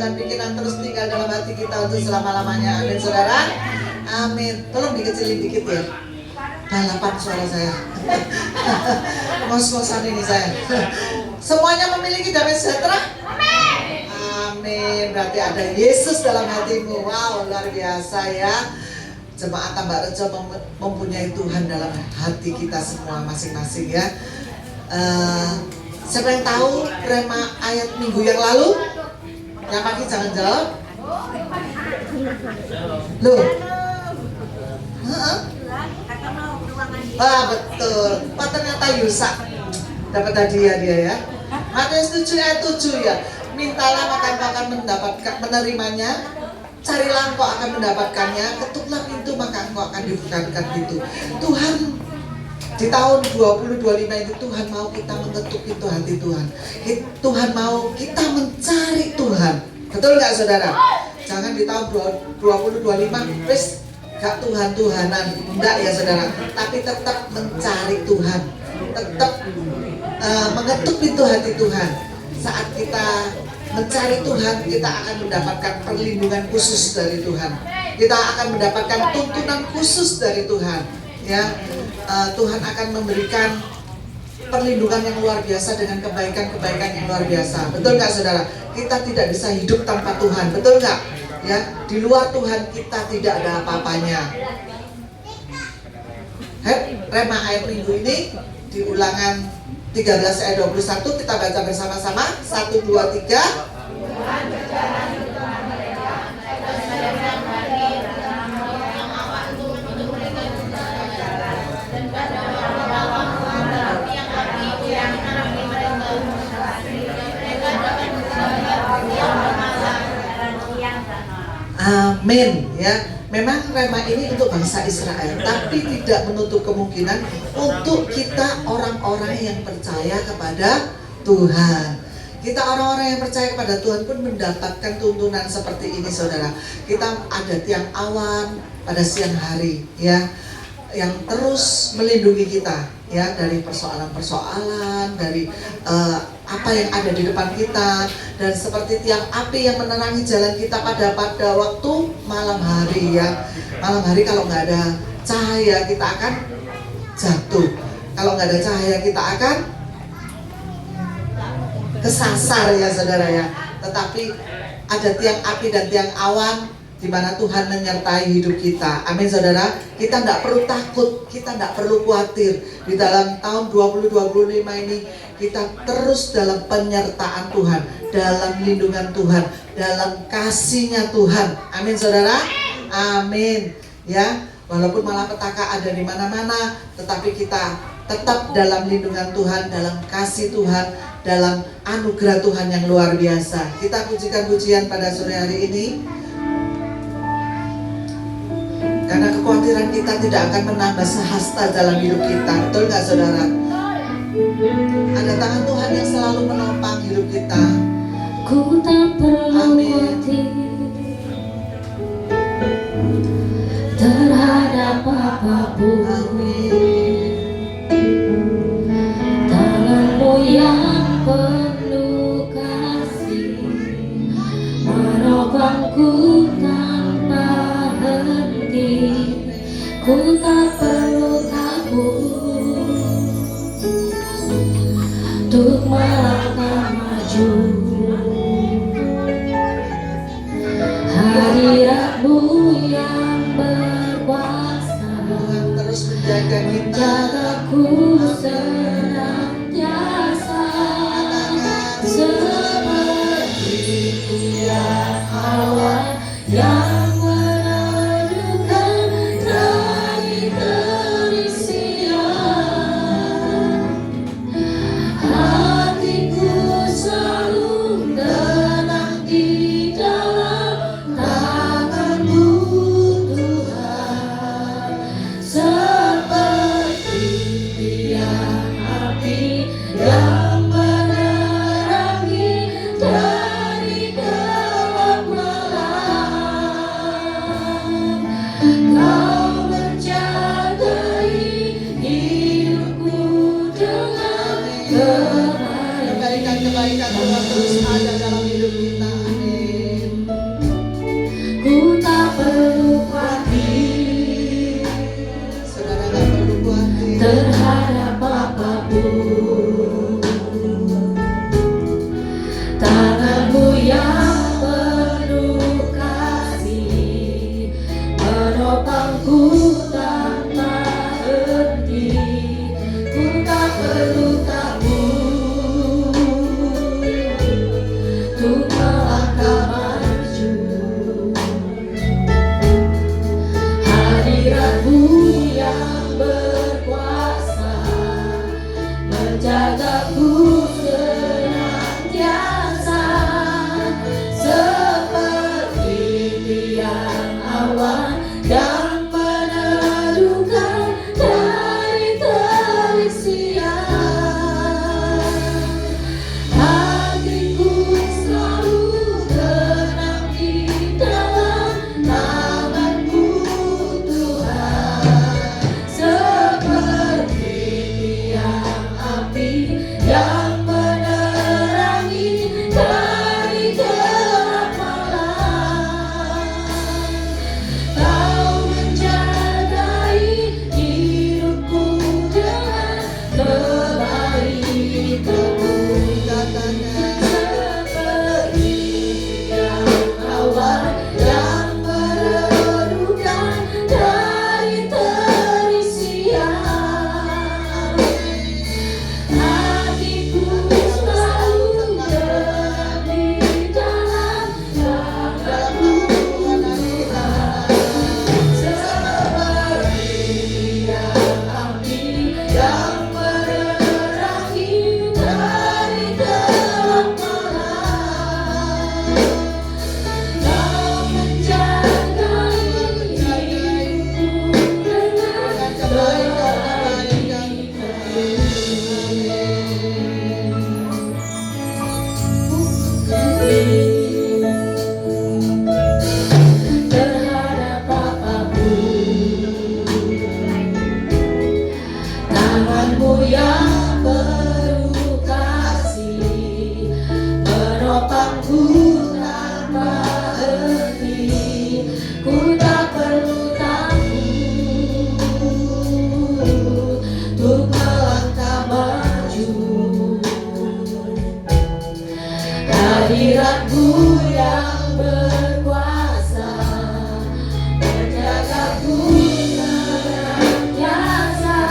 dalam pikiran, terus tinggal dalam hati kita untuk selama-lamanya. Amin saudara. Amin. Tolong dikecilin dikit ya. Balapan suara saya. Ngos-ngosan ini saya. Semuanya memiliki damai sejahtera? Amin. Berarti ada Yesus dalam hatimu. Wow, luar biasa ya. Jemaat Tambak Rejo mempunyai Tuhan dalam hati kita semua masing-masing ya. Siapa yang tahu rema ayat minggu yang lalu? Yang pagi jangan jawab. Loh. Betul. Wah, ternyata Yusa dapat hadiah dia ya. Matius 7 ayat 7 ya. Mintalah maka engkau akan menerimanya. Carilah engkau akan mendapatkannya. Ketuklah pintu maka engkau akan dibukakan pintu. Tuhan di tahun 2025 ini Tuhan mau kita mengetuk pintu hati Tuhan. Tuhan mau kita mencari Tuhan. Betul nggak saudara? Jangan di tahun 2025 wis gak Tuhan-Tuhanan, enggak ya saudara. Tapi tetap mencari Tuhan, tetap mengetuk pintu hati Tuhan. Saat kita mencari Tuhan, kita akan mendapatkan perlindungan khusus dari Tuhan. Kita akan mendapatkan tuntunan khusus dari Tuhan. Ya, Tuhan akan memberikan perlindungan yang luar biasa dengan kebaikan-kebaikan yang luar biasa. Betul nggak saudara? Kita tidak bisa hidup tanpa Tuhan. Betul nggak? Ya, di luar Tuhan kita tidak ada apa-apanya. Rema ayat minggu ini di Ulangan 13 ayat 21 kita baca bersama-sama. 1, 2, 3. Amin ya. Memang rema ini untuk bangsa Israel, tapi tidak menutup kemungkinan untuk kita orang-orang yang percaya kepada Tuhan. Kita orang-orang yang percaya kepada Tuhan pun mendapatkan tuntunan seperti ini saudara. Kita ada tiang awan pada siang hari ya, yang terus melindungi kita ya dari persoalan-persoalan, dari apa yang ada di depan kita, dan seperti tiang api yang menerangi jalan kita pada waktu malam hari ya. Malam hari kalau nggak ada cahaya kita akan jatuh, kalau nggak ada cahaya kita akan kesasar ya saudara ya. Tetapi ada tiang api dan tiang awan di mana Tuhan menyertai hidup kita. Amin saudara. Kita tidak perlu takut, kita tidak perlu khawatir. Di dalam tahun 2025 ini kita terus dalam penyertaan Tuhan, dalam lindungan Tuhan, dalam kasih-Nya Tuhan. Amin saudara. Amin ya. Walaupun malapetaka ada di mana-mana, tetapi kita tetap dalam lindungan Tuhan, dalam kasih Tuhan, dalam anugerah Tuhan yang luar biasa. Kita pujikan pujian pada sore hari ini. Karena kekhawatiran kita tidak akan menambah sehasta dalam hidup kita. Betul gak saudara? Ada tangan Tuhan yang selalu menopang hidup kita. Ku tak perlu khawatir terhadap apapun. Tanganmu yang penuh kasih menopangku tanpa henti. Ku tak perlu takut untuk melangkah maju. Hadiratmu yang berkuasa terus menjaga kita. Menjagaku senantiasa seperti tiang awan yang kebaikan Tuhan terus ada dalam hidup kita. Amin. Aku senantiasa seperti tiang awan yang meneduhkan dari terik siang. Hatiku selalu tenang di dalam tangan-Mu Tuhan, seperti tiang api yang menerangi dari gelap malam. Kau menjagai hidupku dengan kebaikan-Mu, seperti tiang awan yang meneduhkan dari terik siang. Hatiku selalu tenang di dalam tangan-Mu Tuhan, seperti tiang api yang menerangi dari gelap malam. Kau menjagai hidupku dengan terhadap apapun, tangan-Mu yang penuh kasih menopangku tanpa henti. Ku tak perlu takut untuk melangkah maju. Hadirat-Mu yang berkuasa menjagaku senantiasa,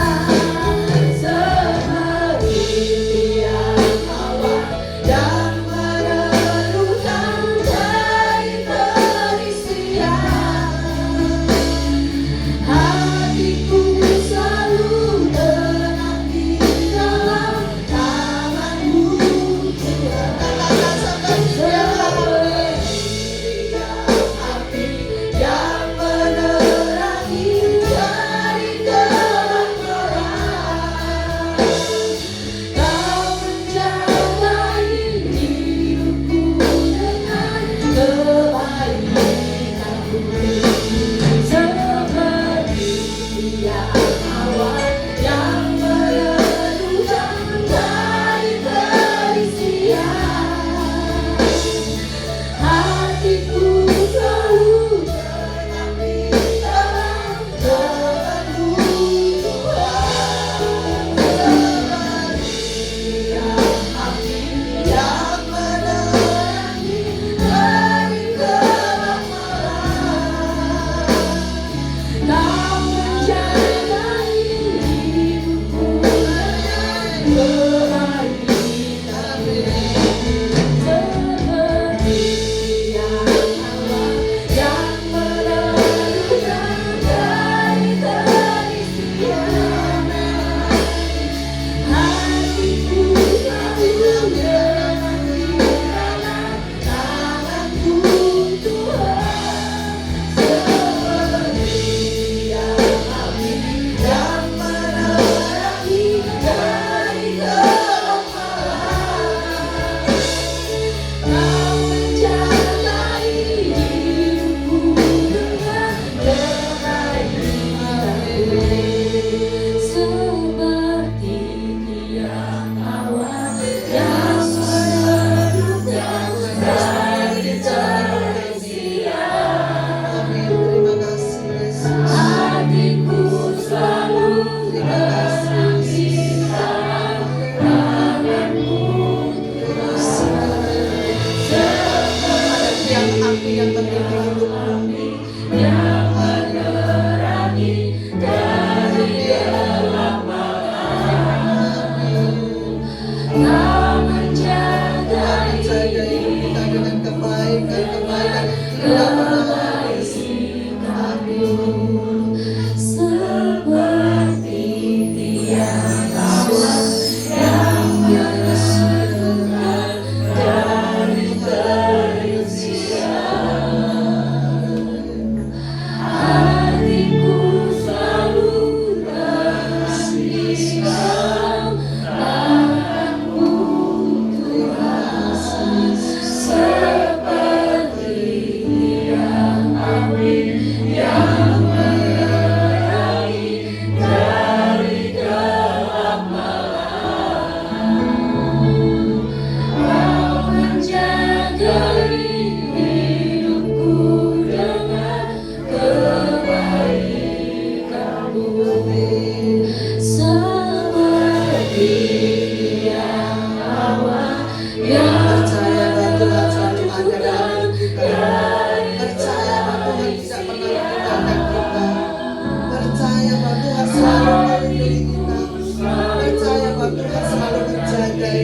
seperti tiang awan yang meneduhkan dari terik siang. Hatiku selalu tenang di dalam tangan-Mu Tuhan, seperti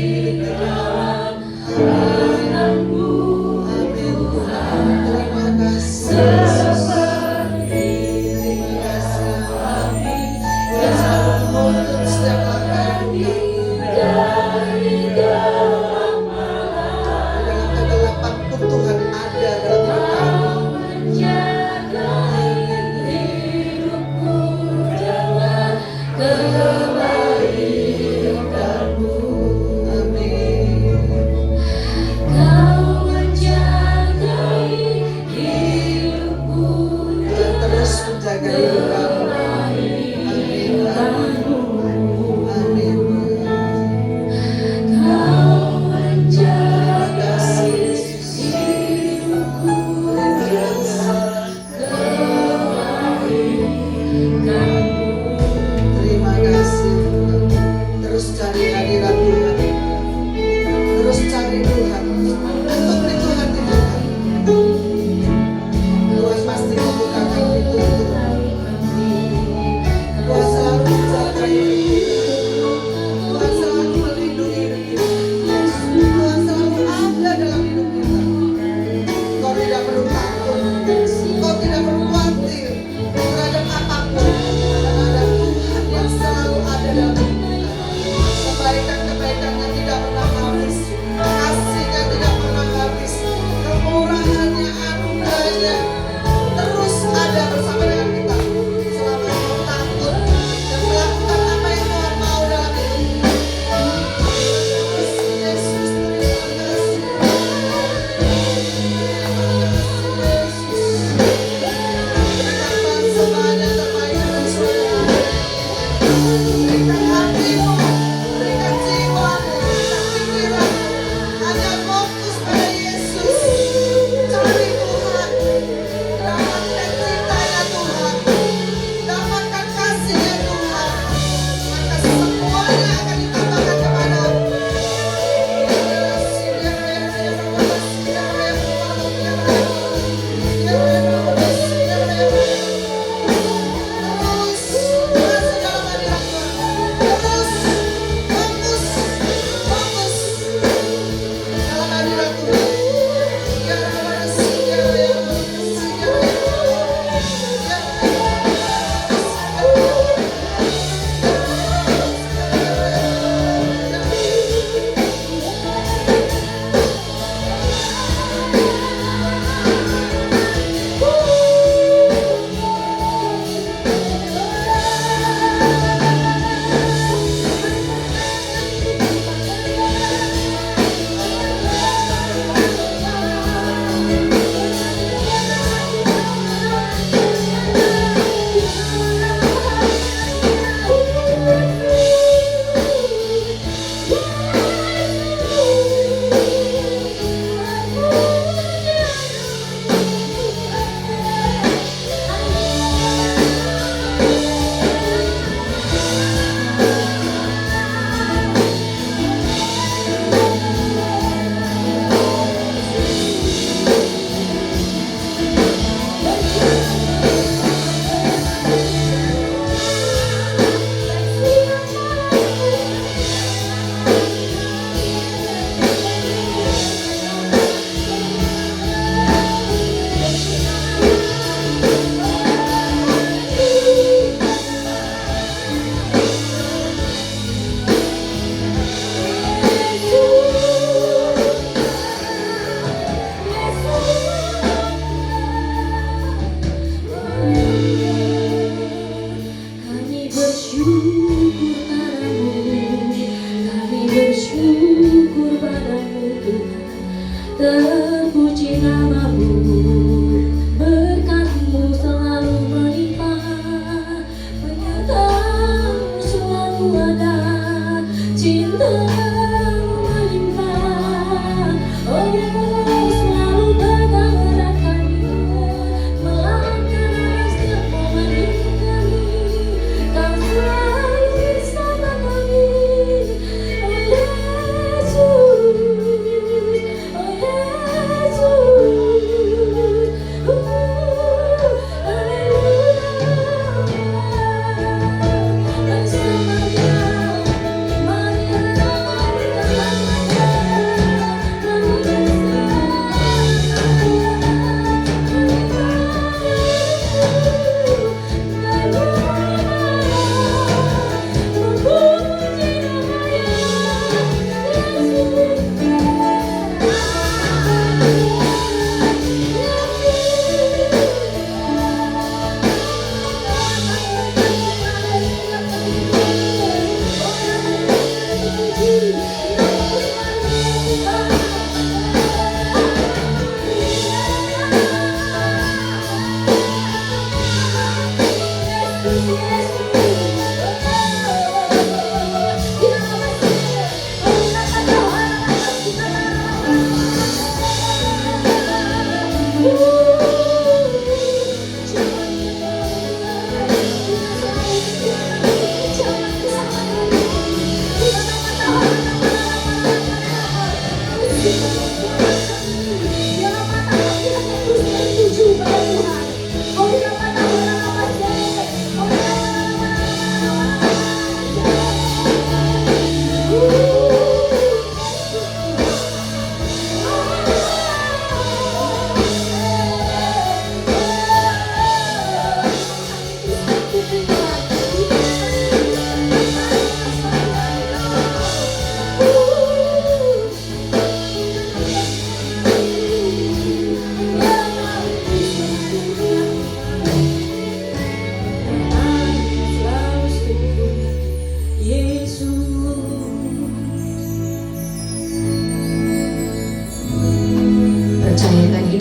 di dalam tangan-Mu Amin. Tuhan. Terima kasih. Seperti Terima kasih. api Yang selalu menuntun setiap langkah kami. dari dalam Di malam. dalam kegelapan pun Tuhan ada dalam hidup kami. Menjaga hidupku dengan kebaikan-Mu. Amin.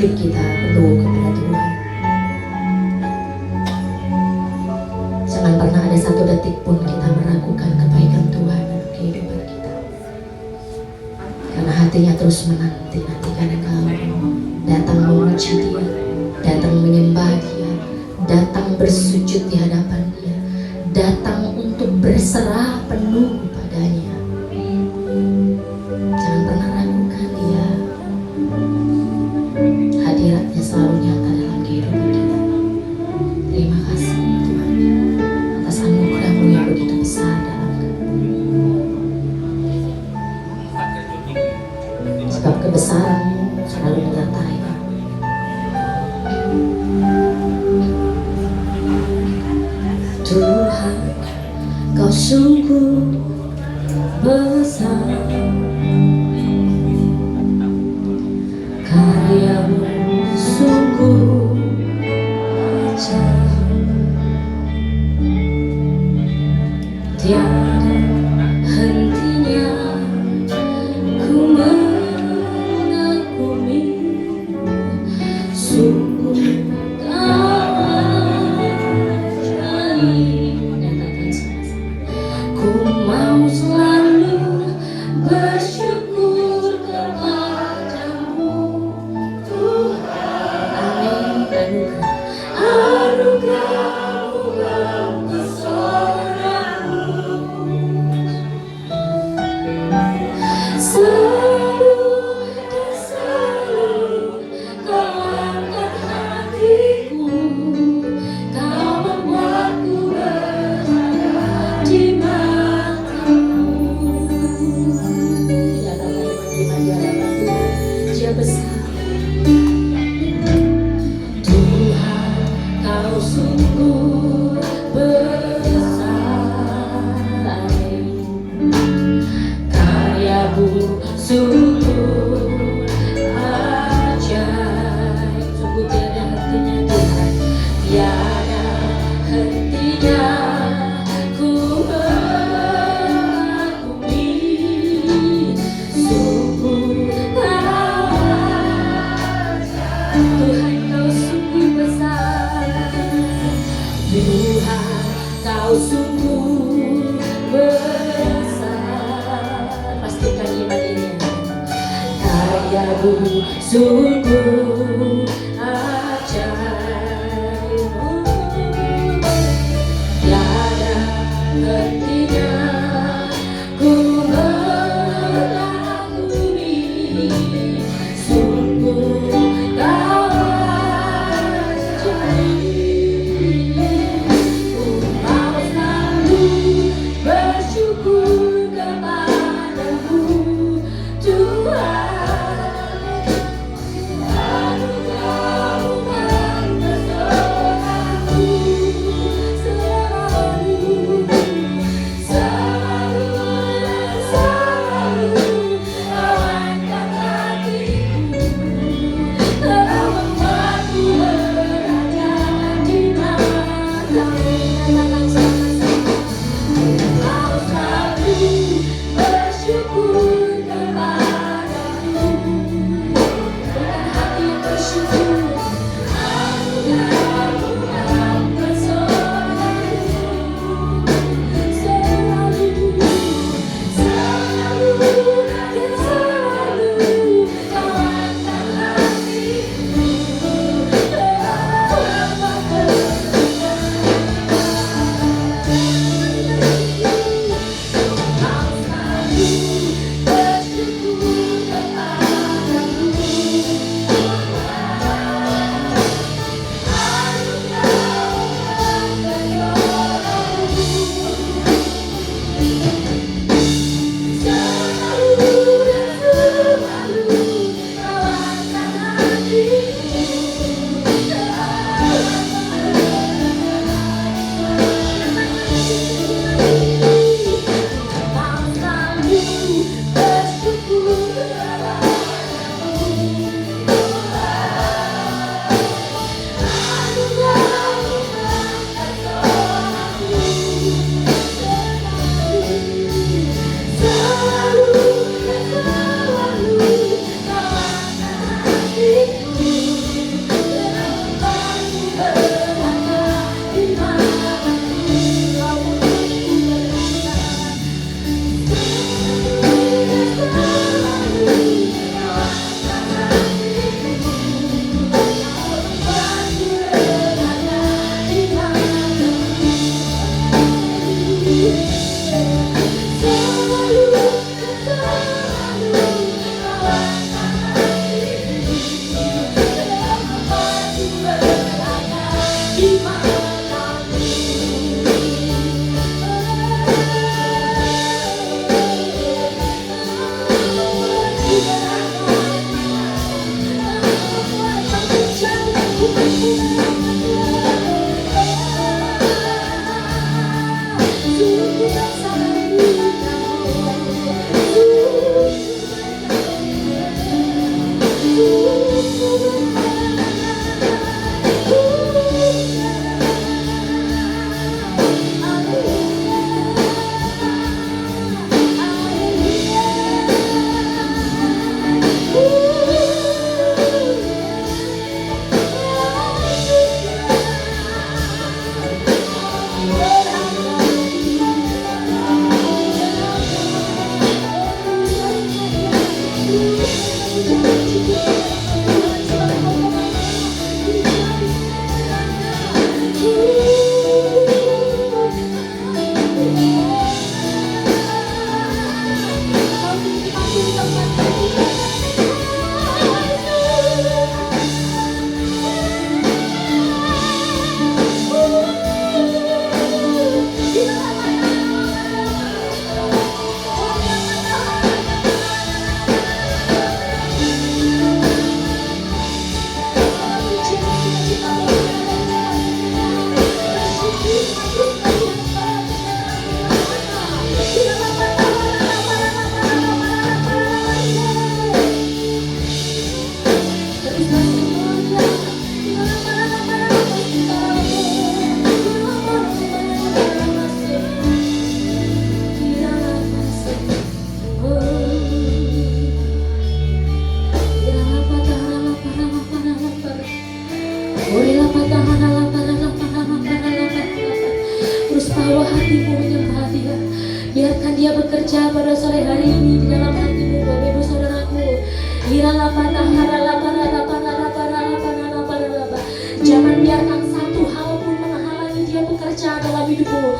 hidup kita penuh kepada Tuhan. Jangan pernah ada satu detik pun kita meragukan kebaikan Tuhan dalam kehidupan kita. Karena hatinya terus menanti-nantikan engkau datang memuji Dia, datang menyembah Dia, datang bersujud di hadapan Dia, datang untuk berserah penuh padanya. Jangan pernah ragukan Dia. Hadiratnya selalu nyata dalam kehidupan kita. Terima kasih Tuhan atas anugerah-Mu yang begitu besar dalam kami. Sebab kebesaran-Mu selalu menyertai kami. Tuhan, Kau sungguh besar, karya-Mu sungguh ajaib, tiada hentinya ku mengagumi. Sungguh Kau ajaib. Nyatakan sama-sama. Ku mau selalu bersyukur kepadamu Tuhan. Amin. Anugerah-Mu yang pesona-Mu selalu dan selalu Kau angkat hatiku. Kau membuatku berharga di mata-Mu. Nyatakan iman di hadapan Tuhan. Dia besar. Tuhan, Kau sungguh besar, karya-Mu sungguh ajaib. Sungguh tiada hentinya Tuhan, tiada hentinya ku mengagumi. Sungguh Kau ajaib. Tuhan, Kau sungguh besar. Tuhan, Kau sungguh besar. Pastikan iman ini. Karya-Mu sungguh ajaib, tiada hentinya ku mengagumi. Sungguh Kau ajaib. Ku mau selalu bersyukur kepadamu Tuhan. Anugerah-Mu Jangan biarkan satu hal pun menghalangi dia bekerja dalam hidupmu.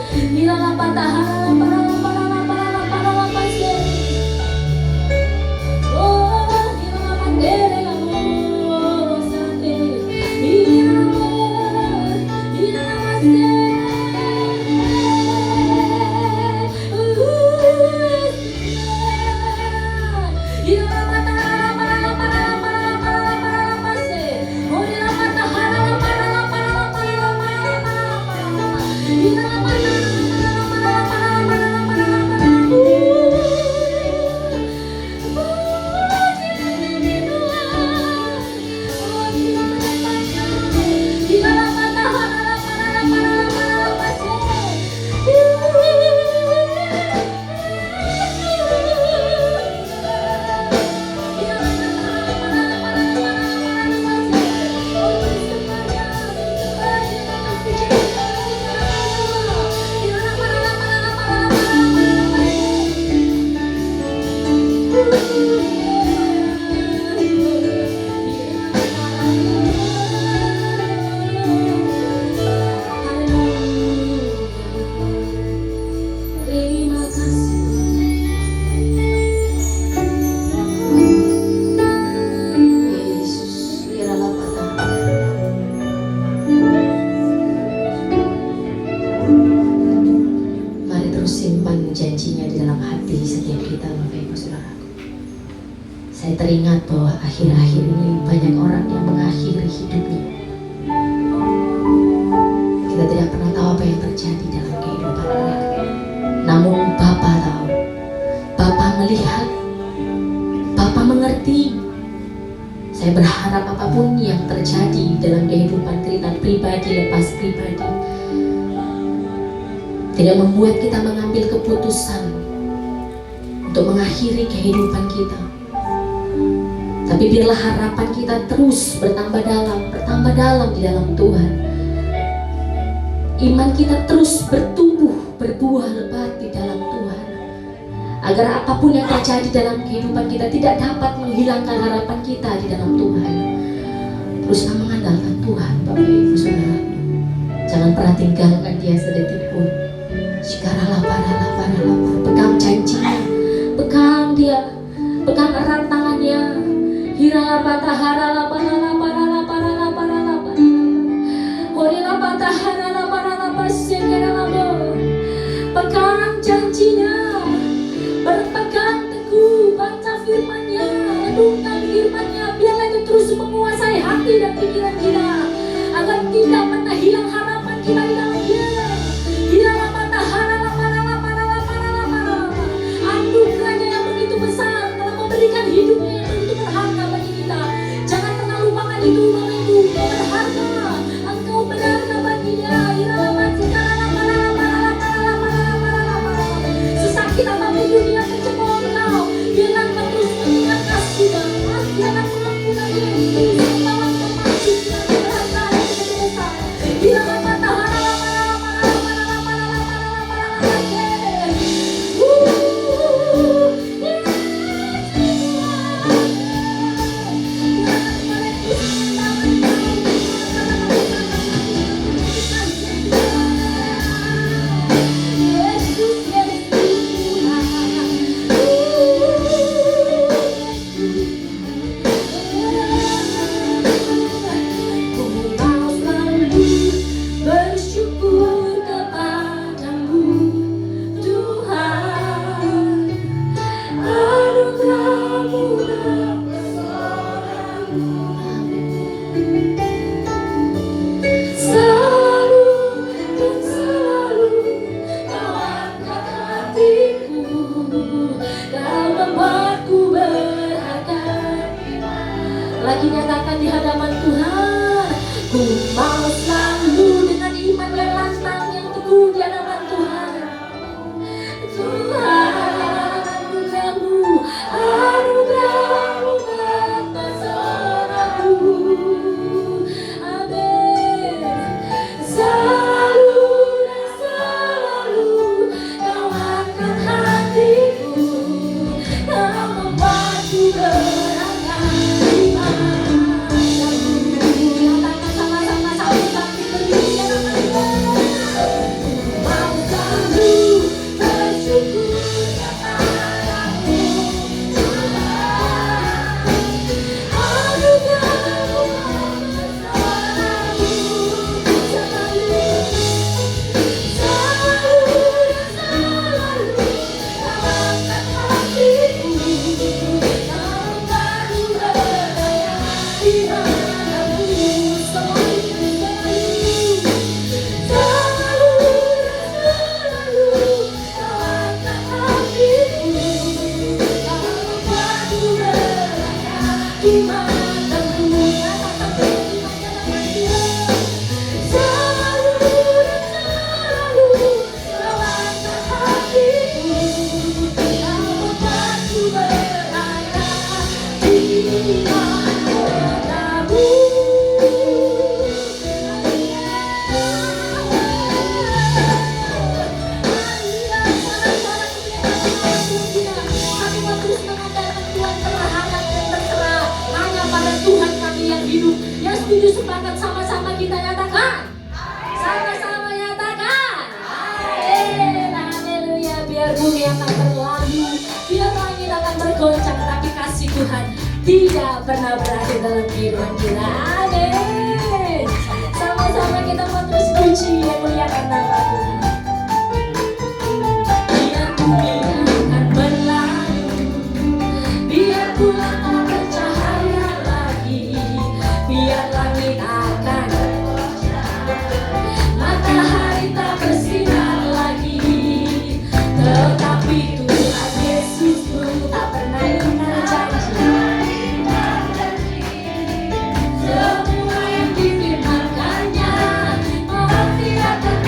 Saya teringat bahwa akhir-akhir ini banyak orang yang mengakhiri hidupnya. Kita tidak pernah tahu apa yang terjadi dalam kehidupan mereka. Namun Bapa tahu, Bapa melihat, Bapa mengerti. Saya berharap apapun yang terjadi dalam kehidupan kita pribadi lepas pribadi tidak membuat kita mengambil keputusan untuk mengakhiri kehidupan kita. Tapi biarlah harapan kita terus bertambah dalam di dalam Tuhan. Iman kita terus bertumbuh, berbuah lebat di dalam Tuhan. Agar apapun yang terjadi dalam kehidupan kita tidak dapat menghilangkan harapan kita di dalam Tuhan. Teruslah mengandalkan Tuhan, Bapak Ibu Saudara. Jangan pernah tinggalkan Dia sedetik pun. Pegang janjinya, pegang Dia, pegang erat tangannya. Pegang janjinya, berpegang teguh, baca firman-Nya, renungkan firman-Nya, biarlah itu terus menguasai hati dan pikiran kita, agar tidak pernah hilang harapan kita di dalam Dia. Anugerahnya yang begitu besar telah memberikan hidupnya yang begitu berharga bagi kita. Jangan pernah lupakan itu, Bapak Ibu. Berharga, engkau berharga baginya. Sesakit apapun dunia tercemooh engkau, biarlah engkau terus mengingat kasih-Nya, biarlah pengampunan Yesus, bahwa engkau masuk dan berharga yang begitu besar. Biarlah lagi nyatakan di hadapan Tuhan, ku mau selalu dengan iman yang lantang yang teguh di hadapan Tuhan. Tuhan, anugerah-Mu terserahku. Amin. Selalu dan selalu Kau angkat hatiku, Kau membuatku berangkat. setuju sepakat sama-sama kita nyatakan? Sama-sama nyatakan. Amin. Haleluya. Biar bumi akan berlalu, biar langit akan bergoncang, tapi kasih Tuhan tidak pernah berakhir dalam kehidupan kita. Amin. Sama-sama kita mau terus puji dan muliakan nama Tuhan. Biar bumi akan berlalu, biar bulan tak bercahaya lagi, biar langit akan matahari tak bersinar lagi, tetapi Tuhan Yesusku tak pernah ingkar janji. Semua yang difirmankannya pasti akan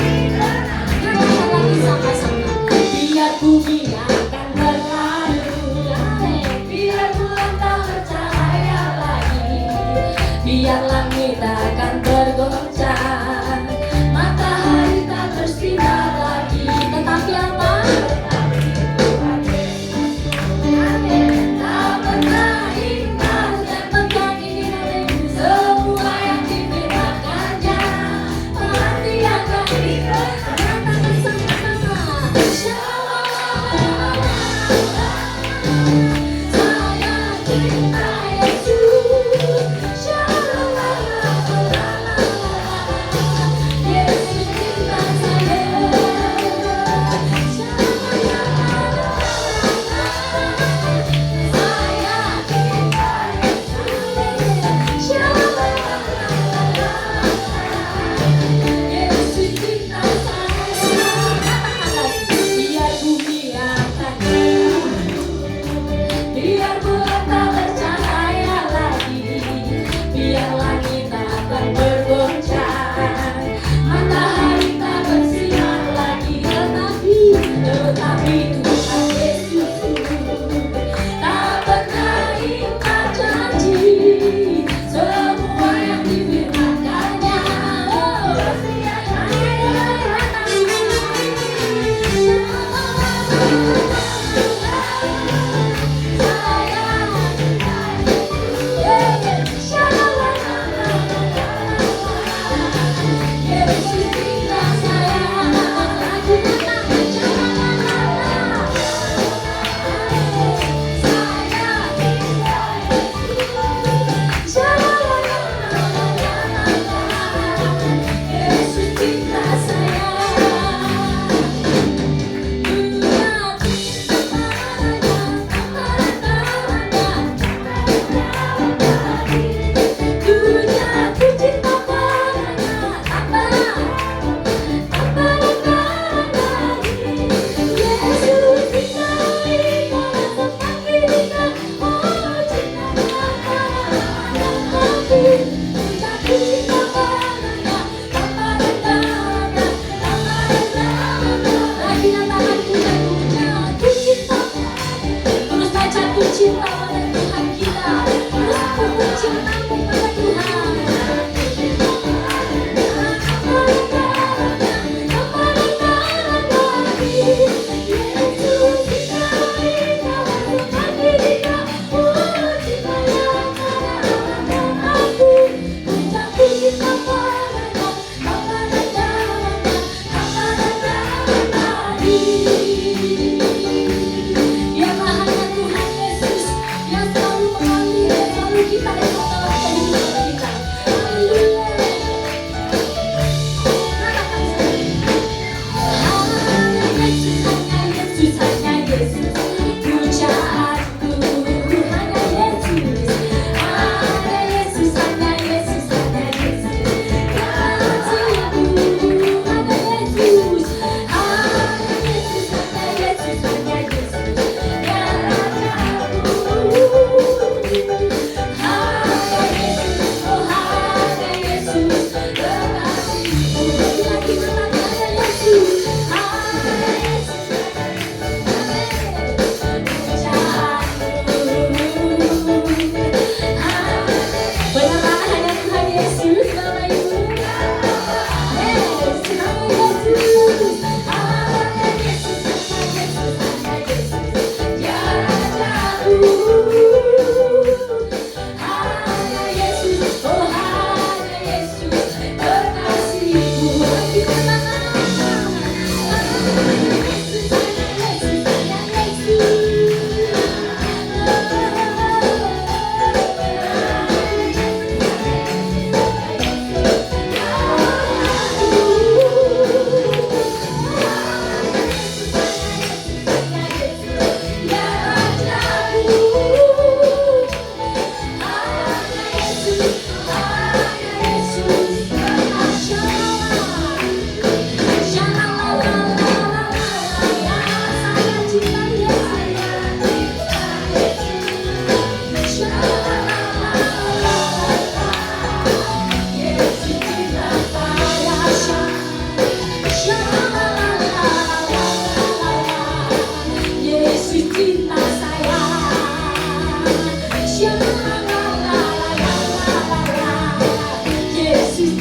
Yesus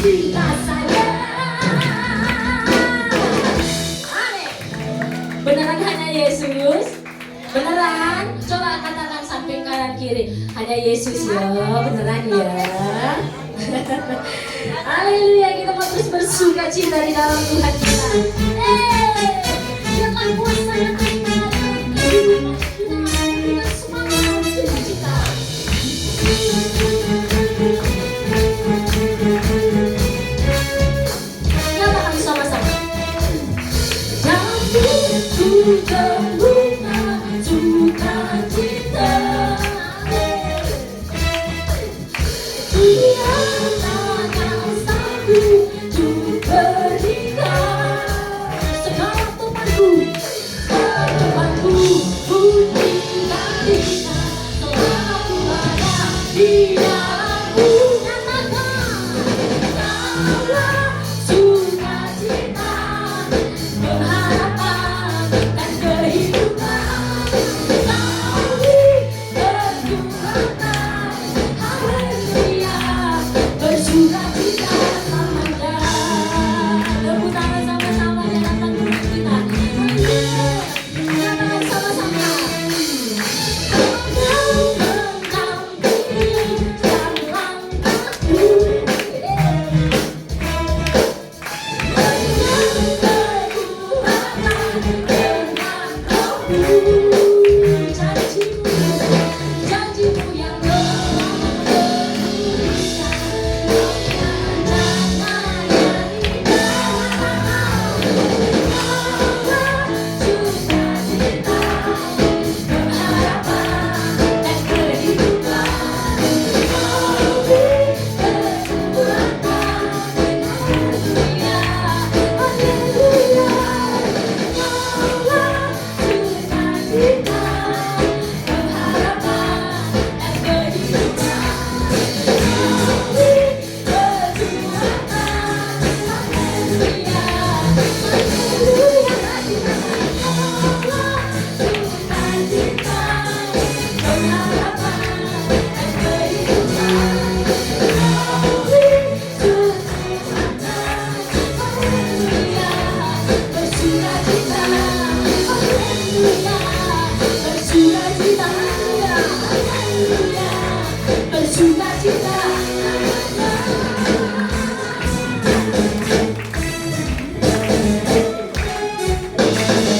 cinta saya. Amin. Beneran hanya Yesus? Beneran? Coba katakan samping kanan kiri. Hanya Yesus ya, beneran ya. Haleluya, kita mau terus bersuka cita di dalam Tuhan kita. Biarlah kuasa yang ada dalam kehidupan kita semangat bersuka cita. Nyatakan sama-sama. Ku terbuka sukacita, Dia yang sanggup untuk berikan segala temanku, bunyi tandika selalu ada di dalamku. Nyatakan, kaulah sukacita, pengharapan dan kehidupan. Haleluya, bersukacita selamanya. Tepuk tangan sama-sama di hadapan Tuhan kita. Katakan sama-sama. Kau mendampingi dalam langkahku. Janjimu yang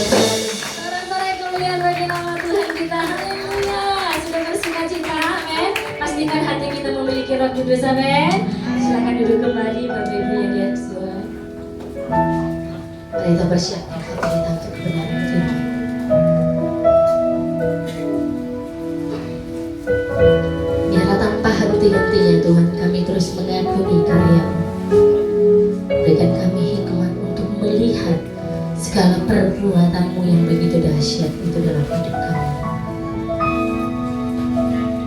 Sorak-sorai kemuliaan bagi nama Tuhan kita. Haleluya. Sudah bersukacita, amin. Pastikan hati kita memiliki Roh Kudus, amin. Silakan duduk kembali Bapak Ibu yang dikasihi Tuhan. Mari kita bersiapkan hati kita untuk kebenaran firman. Biarlah tanpa henti-hentinya Tuhan kami terus mengagumi karya-Mu. Berikan kami hikmat untuk melihat segala perbuatan-Mu yang begitu dahsyat itu dalam hidup kami.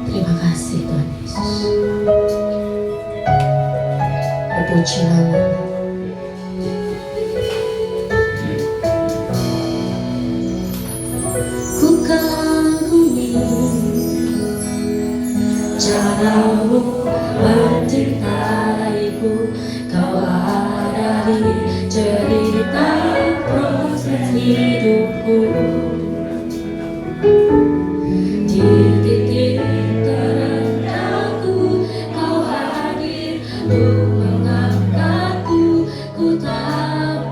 Terima kasih Tuhan Yesus. Terpuji nama-Mu. Ku kagumi cara-Mu mencintaiku, Kau ada di cerita proses hidupku. Di titik terendahku Kau hadir untuk mengangkatku. Kau tak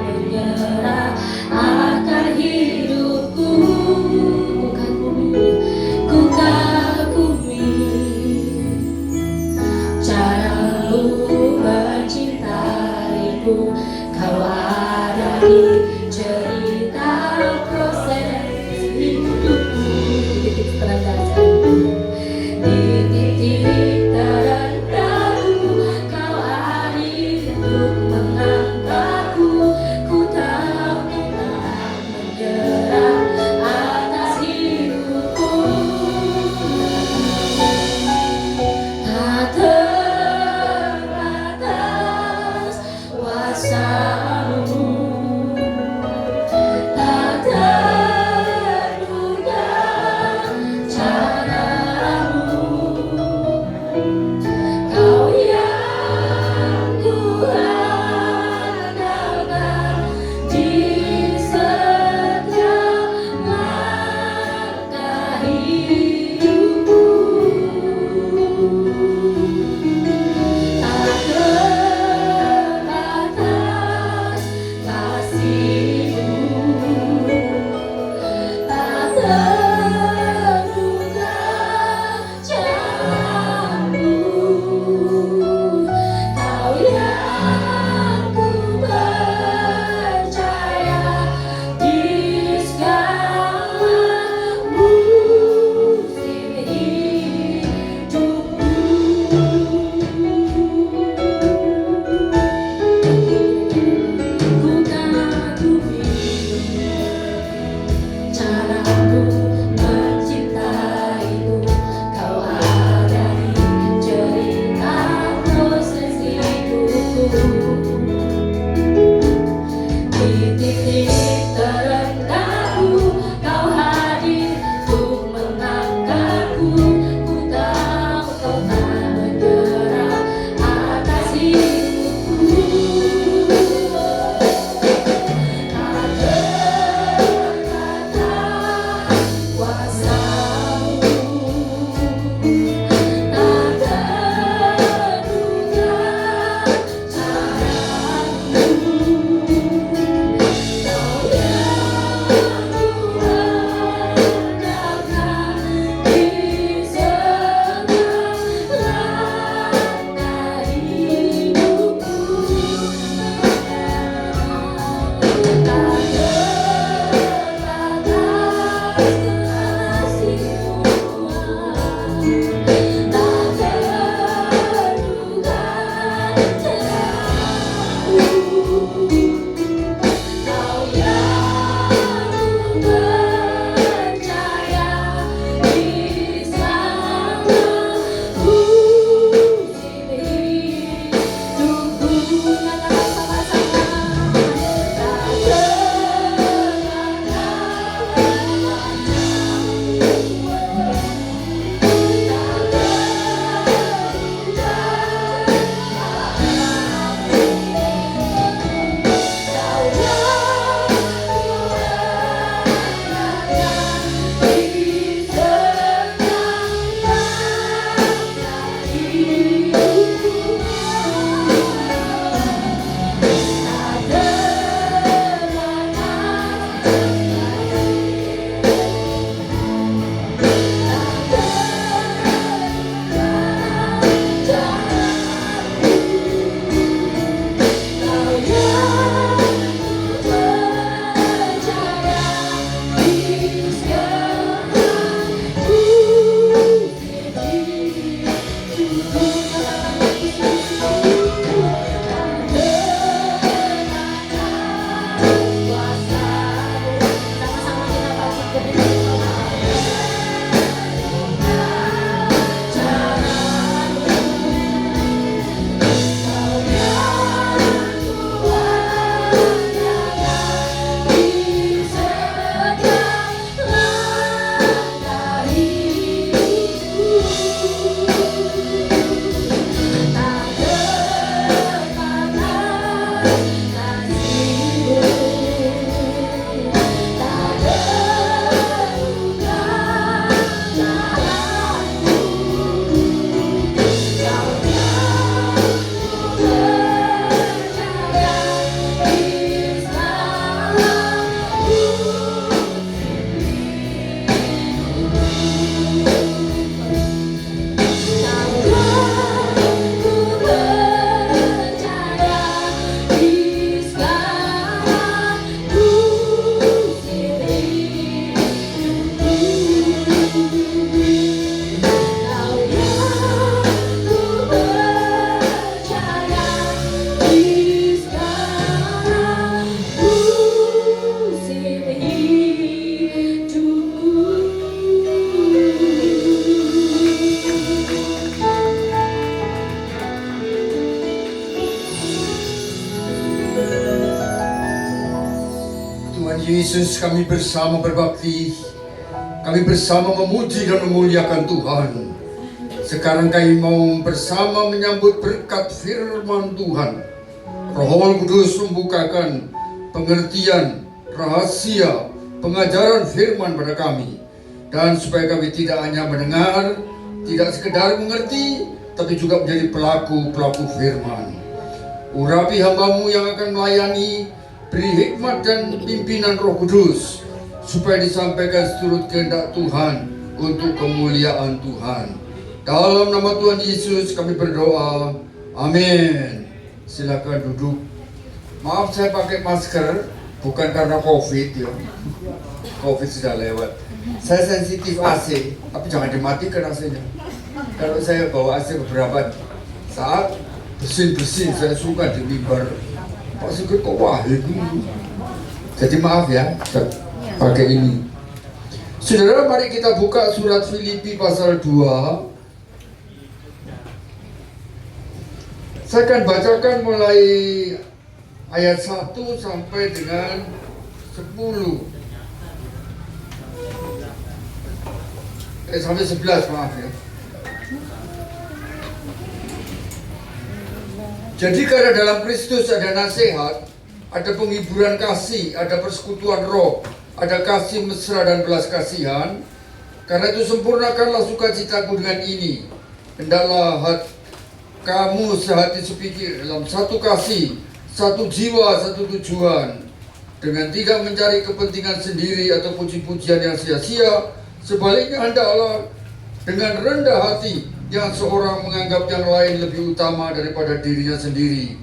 menyerah akan hidupku. Ku kagumi cara-Mu mencintaiku, Kau ada di cerita Yesus, kami bersama berbakti, kami bersama memuji dan memuliakan Tuhan. Sekarang kami mau bersama menyambut berkat firman Tuhan. Roh Kudus membukakan pengertian, rahasia, pengajaran firman pada kami. Dan supaya kami tidak hanya mendengar, tidak sekedar mengerti, tapi juga menjadi pelaku-pelaku firman. Urapi hamba-Mu yang akan melayani, beri hikmat dan pimpinan Roh Kudus supaya disampaikan seturut kehendak Tuhan untuk kemuliaan Tuhan. Dalam nama Tuhan Yesus kami berdoa. Amin. Silakan duduk. Maaf saya pakai masker bukan karena COVID ya. COVID sudah lewat. Saya sensitif AC, tapi jangan dimatikan AC-nya. Kalau saya bawa AC beberapa saat bersin-bersin saya suka di mimbar. Pak Sigit kok wahid. Jadi maaf ya, pakai ini. Saudara, mari kita buka surat Filipi pasal 2. Saya akan bacakan mulai ayat 1 sampai dengan 10. Sampai 11, maaf ya. Jadi karena dalam Kristus ada nasihat, ada penghiburan kasih, ada persekutuan roh, ada kasih mesra dan belas kasihan. Karena itu sempurnakanlah sukacitaku dengan ini. Hendaklah kamu sehati sepikir dalam satu kasih, satu jiwa, satu tujuan, dengan tidak mencari kepentingan sendiri atau puji-pujian yang sia-sia. Sebaliknya hendaklah dengan rendah hati yang seorang menganggap yang lain lebih utama daripada dirinya sendiri.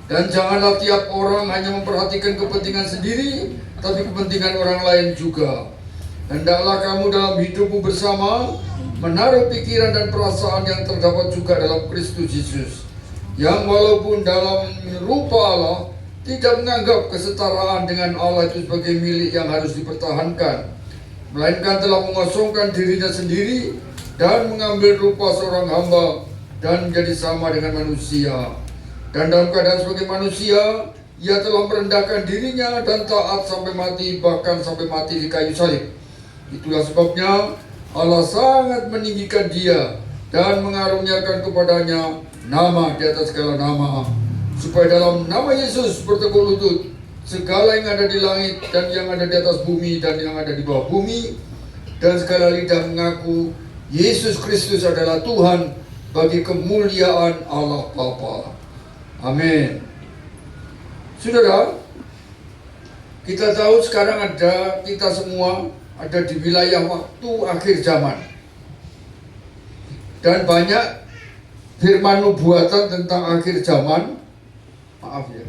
Dan janganlah tiap orang hanya memperhatikan kepentingan sendiri, tapi kepentingan orang lain juga. Hendaklah kamu dalam hidupmu bersama menaruh pikiran dan perasaan yang terdapat juga dalam Kristus Yesus, yang walaupun dalam rupa Allah tidak menganggap kesetaraan dengan Allah itu sebagai milik yang harus dipertahankan, melainkan telah mengosongkan dirinya sendiri dan mengambil rupa seorang hamba dan menjadi sama dengan manusia. Dan dalam keadaan sebagai manusia, ia telah merendahkan dirinya dan taat sampai mati, bahkan sampai mati di kayu salib. Itulah sebabnya Allah sangat meninggikan dia dan mengaruniakan kepadanya nama di atas segala nama, supaya dalam nama Yesus bertekuk lutut segala yang ada di langit dan yang ada di atas bumi dan yang ada di bawah bumi, dan segala lidah mengaku Yesus Kristus adalah Tuhan bagi kemuliaan Allah Bapa. Amin. Saudara, kita tahu sekarang kita semua ada di wilayah waktu akhir zaman. Dan banyak firman nubuatan tentang akhir zaman, maaf ya,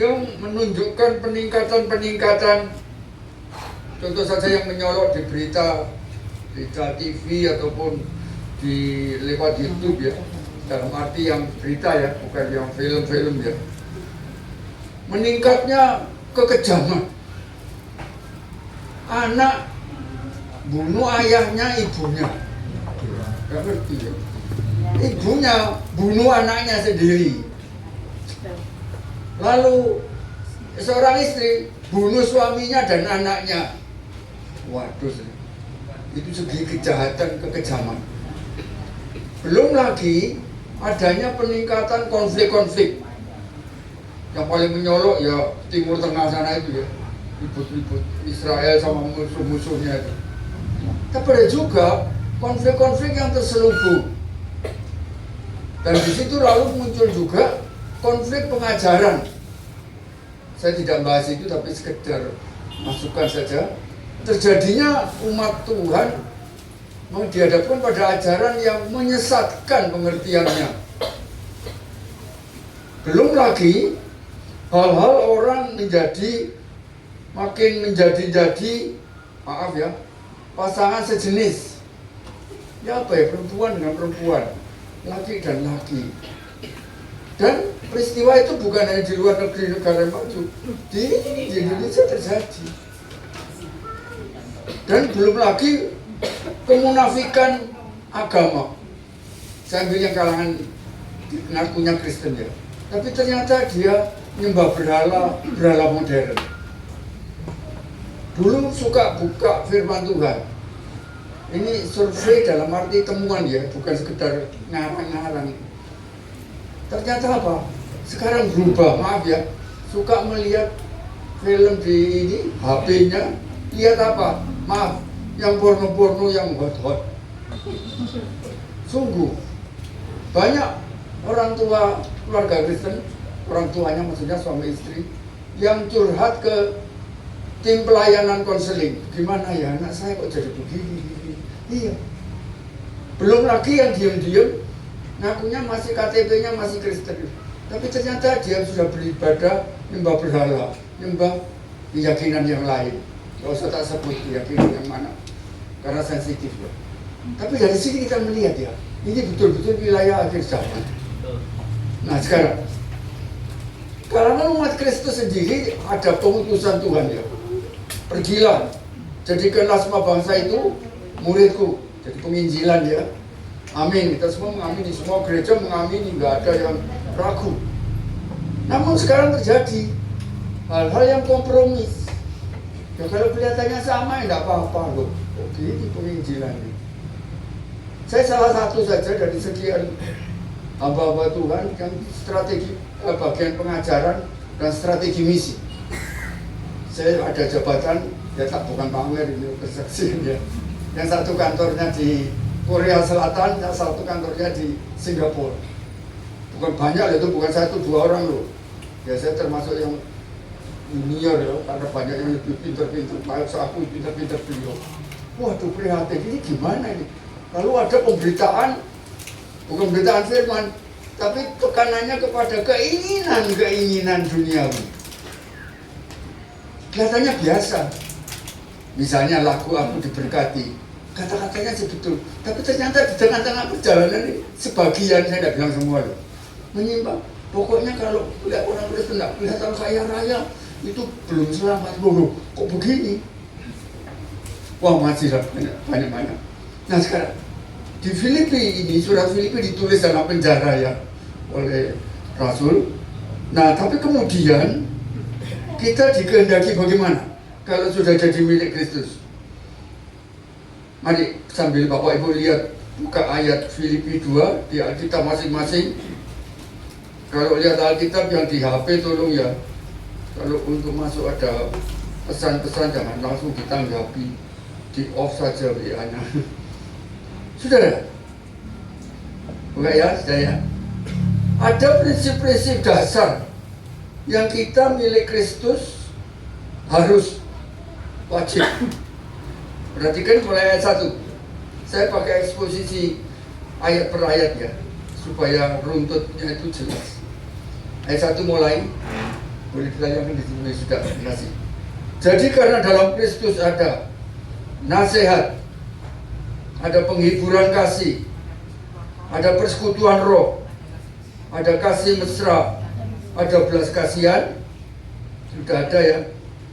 yang menunjukkan peningkatan. Contoh saja yang menyolok di berita TV ataupun lewat YouTube ya. Dalam arti yang berita ya, bukan yang film-film ya. Meningkatnya kekejaman. Anak bunuh ayahnya, ibunya. Gak ngerti ya. Ibunya bunuh anaknya sendiri. Lalu seorang istri bunuh suaminya dan anaknya. Waduh, itu segi kejahatan, kekejaman. Belum lagi adanya peningkatan konflik-konflik. Yang paling menyolok ya Timur Tengah sana itu ya, ribut-ribut Israel sama musuh-musuhnya itu. Tapi ada juga konflik-konflik yang terselubung. Dan di situ lalu muncul juga konflik pengajaran. Saya tidak bahas itu, tapi sekedar masukan saja. Terjadinya umat Tuhan dihadapkan pada ajaran yang menyesatkan pengertiannya. Belum lagi hal-hal orang makin menjadi, maaf ya, pasangan sejenis. Ya apa ya, perempuan dengan perempuan, laki dan laki. Dan peristiwa itu bukan hanya di luar negeri, negara maju, di Indonesia terjadi. Dan belum lagi kemunafikan agama. Saya ambil yang kalangan ngakunya Kristen ya, tapi ternyata dia menyembah berhala modern. Dulu suka buka firman Tuhan. Ini survei dalam arti temuan ya, bukan sekedar ngarang-ngarang. Ternyata apa? Sekarang berubah, maaf ya. Suka melihat film di HP-nya, lihat apa? Maaf, yang porno-porno yang hot-hot. Sungguh banyak orang tua keluarga Kristen, orang tuanya maksudnya suami istri, yang curhat ke tim pelayanan konseling. Gimana ya anak saya kok jadi begini? Iya. Belum lagi yang diam-diam ngakunya masih KTP-nya masih Kristen, tapi ternyata dia sudah beribadah, nyembah berhala, nyembah keyakinan yang lain. Gak usah tak sebut keyakinan yang mana, karena sensitif ya. Tapi dari sini kita melihat ya, ini betul-betul wilayah akhir zaman. Nah sekarang, karena umat Kristus sendiri ada pengutusan Tuhan ya. Pergilah, jadikanlah semua bangsa itu muridku. Jadi penginjilan ya. Amin, kita semua mengamini, semua gereja mengamini, nggak ada yang ragu. Namun sekarang terjadi hal-hal yang kompromis. Ya kalau kelihatannya sama ya nggak apa-apa loh. Oke, ini penginjilan. Saya salah satu saja dari sekian hamba-hamba Tuhan yang strategi bagian pengajaran dan strategi misi. Saya ada jabatan Ya tak bukan pamer ini kesaksian ya. Yang satu kantornya di Korea Selatan, yang satu kantornya di Singapura. Bukan banyak itu, bukan 1-2 orang loh. Ya saya termasuk yang junior ya, karena banyak yang lebih pintar-pintar. Kayak aku pintar-pintar beliau. Waduh prihatin, ini gimana ini? Lalu ada pemberitaan, bukan pemberitaan firman, tapi tekanannya kepada keinginan duniawi. Kelihatannya biasa. Misalnya lagu Aku Diberkati, kata-katanya sebetul, tapi ternyata di tengah-tengah perjalanan ini sebagian, saya tidak bilang semua loh, menyimpang. Pokoknya kalau lihat orang Kristen tidak kelihatan kaya raya, itu belum selamat. Loh, kok begini? Wah masih banyak-banyak. Nah sekarang di Filipi ini, surat Filipi ditulis dalam penjara ya oleh Rasul. Nah tapi kemudian kita dikehendaki bagaimana? Kalau sudah jadi milik Kristus. Mari sambil Bapak Ibu lihat, buka ayat Filipi 2 di Alkitab masing-masing. Kalau lihat Alkitab yang di HP tolong ya. Kalau untuk masuk ada pesan-pesan jangan langsung ditanggapi, di off saja WA-nya. Saudara, buka ya, saudara. Ada prinsip-prinsip dasar yang kita milik Kristus harus wajib. Perhatikan mulai ayat 1. Saya pakai eksposisi ayat per ayat ya, supaya runtutnya itu jelas. Ayat 1 mulai, boleh ditayangkan di sini sudah dikasih. Jadi karena dalam Kristus ada nasihat, ada penghiburan kasih, ada persekutuan roh, ada kasih mesra, ada belas kasihan, sudah ada ya.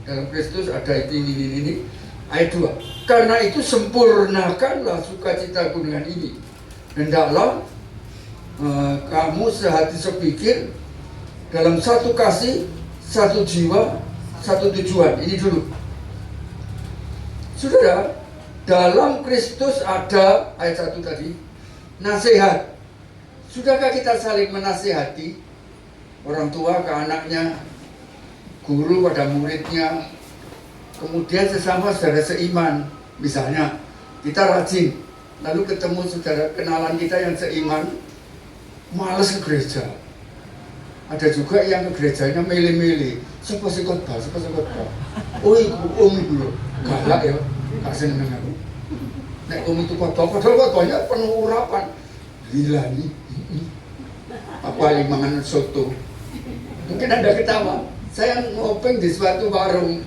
Dalam Kristus ada ini. Ayat 2. Karena itu sempurnakanlah sukacitaku dengan ini. Hendaklah kamu sehati sepikir dalam satu kasih, satu jiwa, satu tujuan. Ini dulu. Saudara, dalam Kristus ada ayat 1 tadi nasihat. Sudahkah kita saling menasihati orang tua ke anaknya, guru pada muridnya, kemudian sesama saudara seiman. Misalnya kita rajin, lalu ketemu saudara kenalan kita yang seiman, malas ke gereja. Ada juga yang ke gerejanya milih-milih, siapa sih khotbah. Oh ibu loh, galak ya, gak seneng aku. Nek itu khotbah, padahal khotbahnya penuh urapan. Gila nih, apa limangan soto. Mungkin Anda ketawa. Saya ngopeng di suatu warung,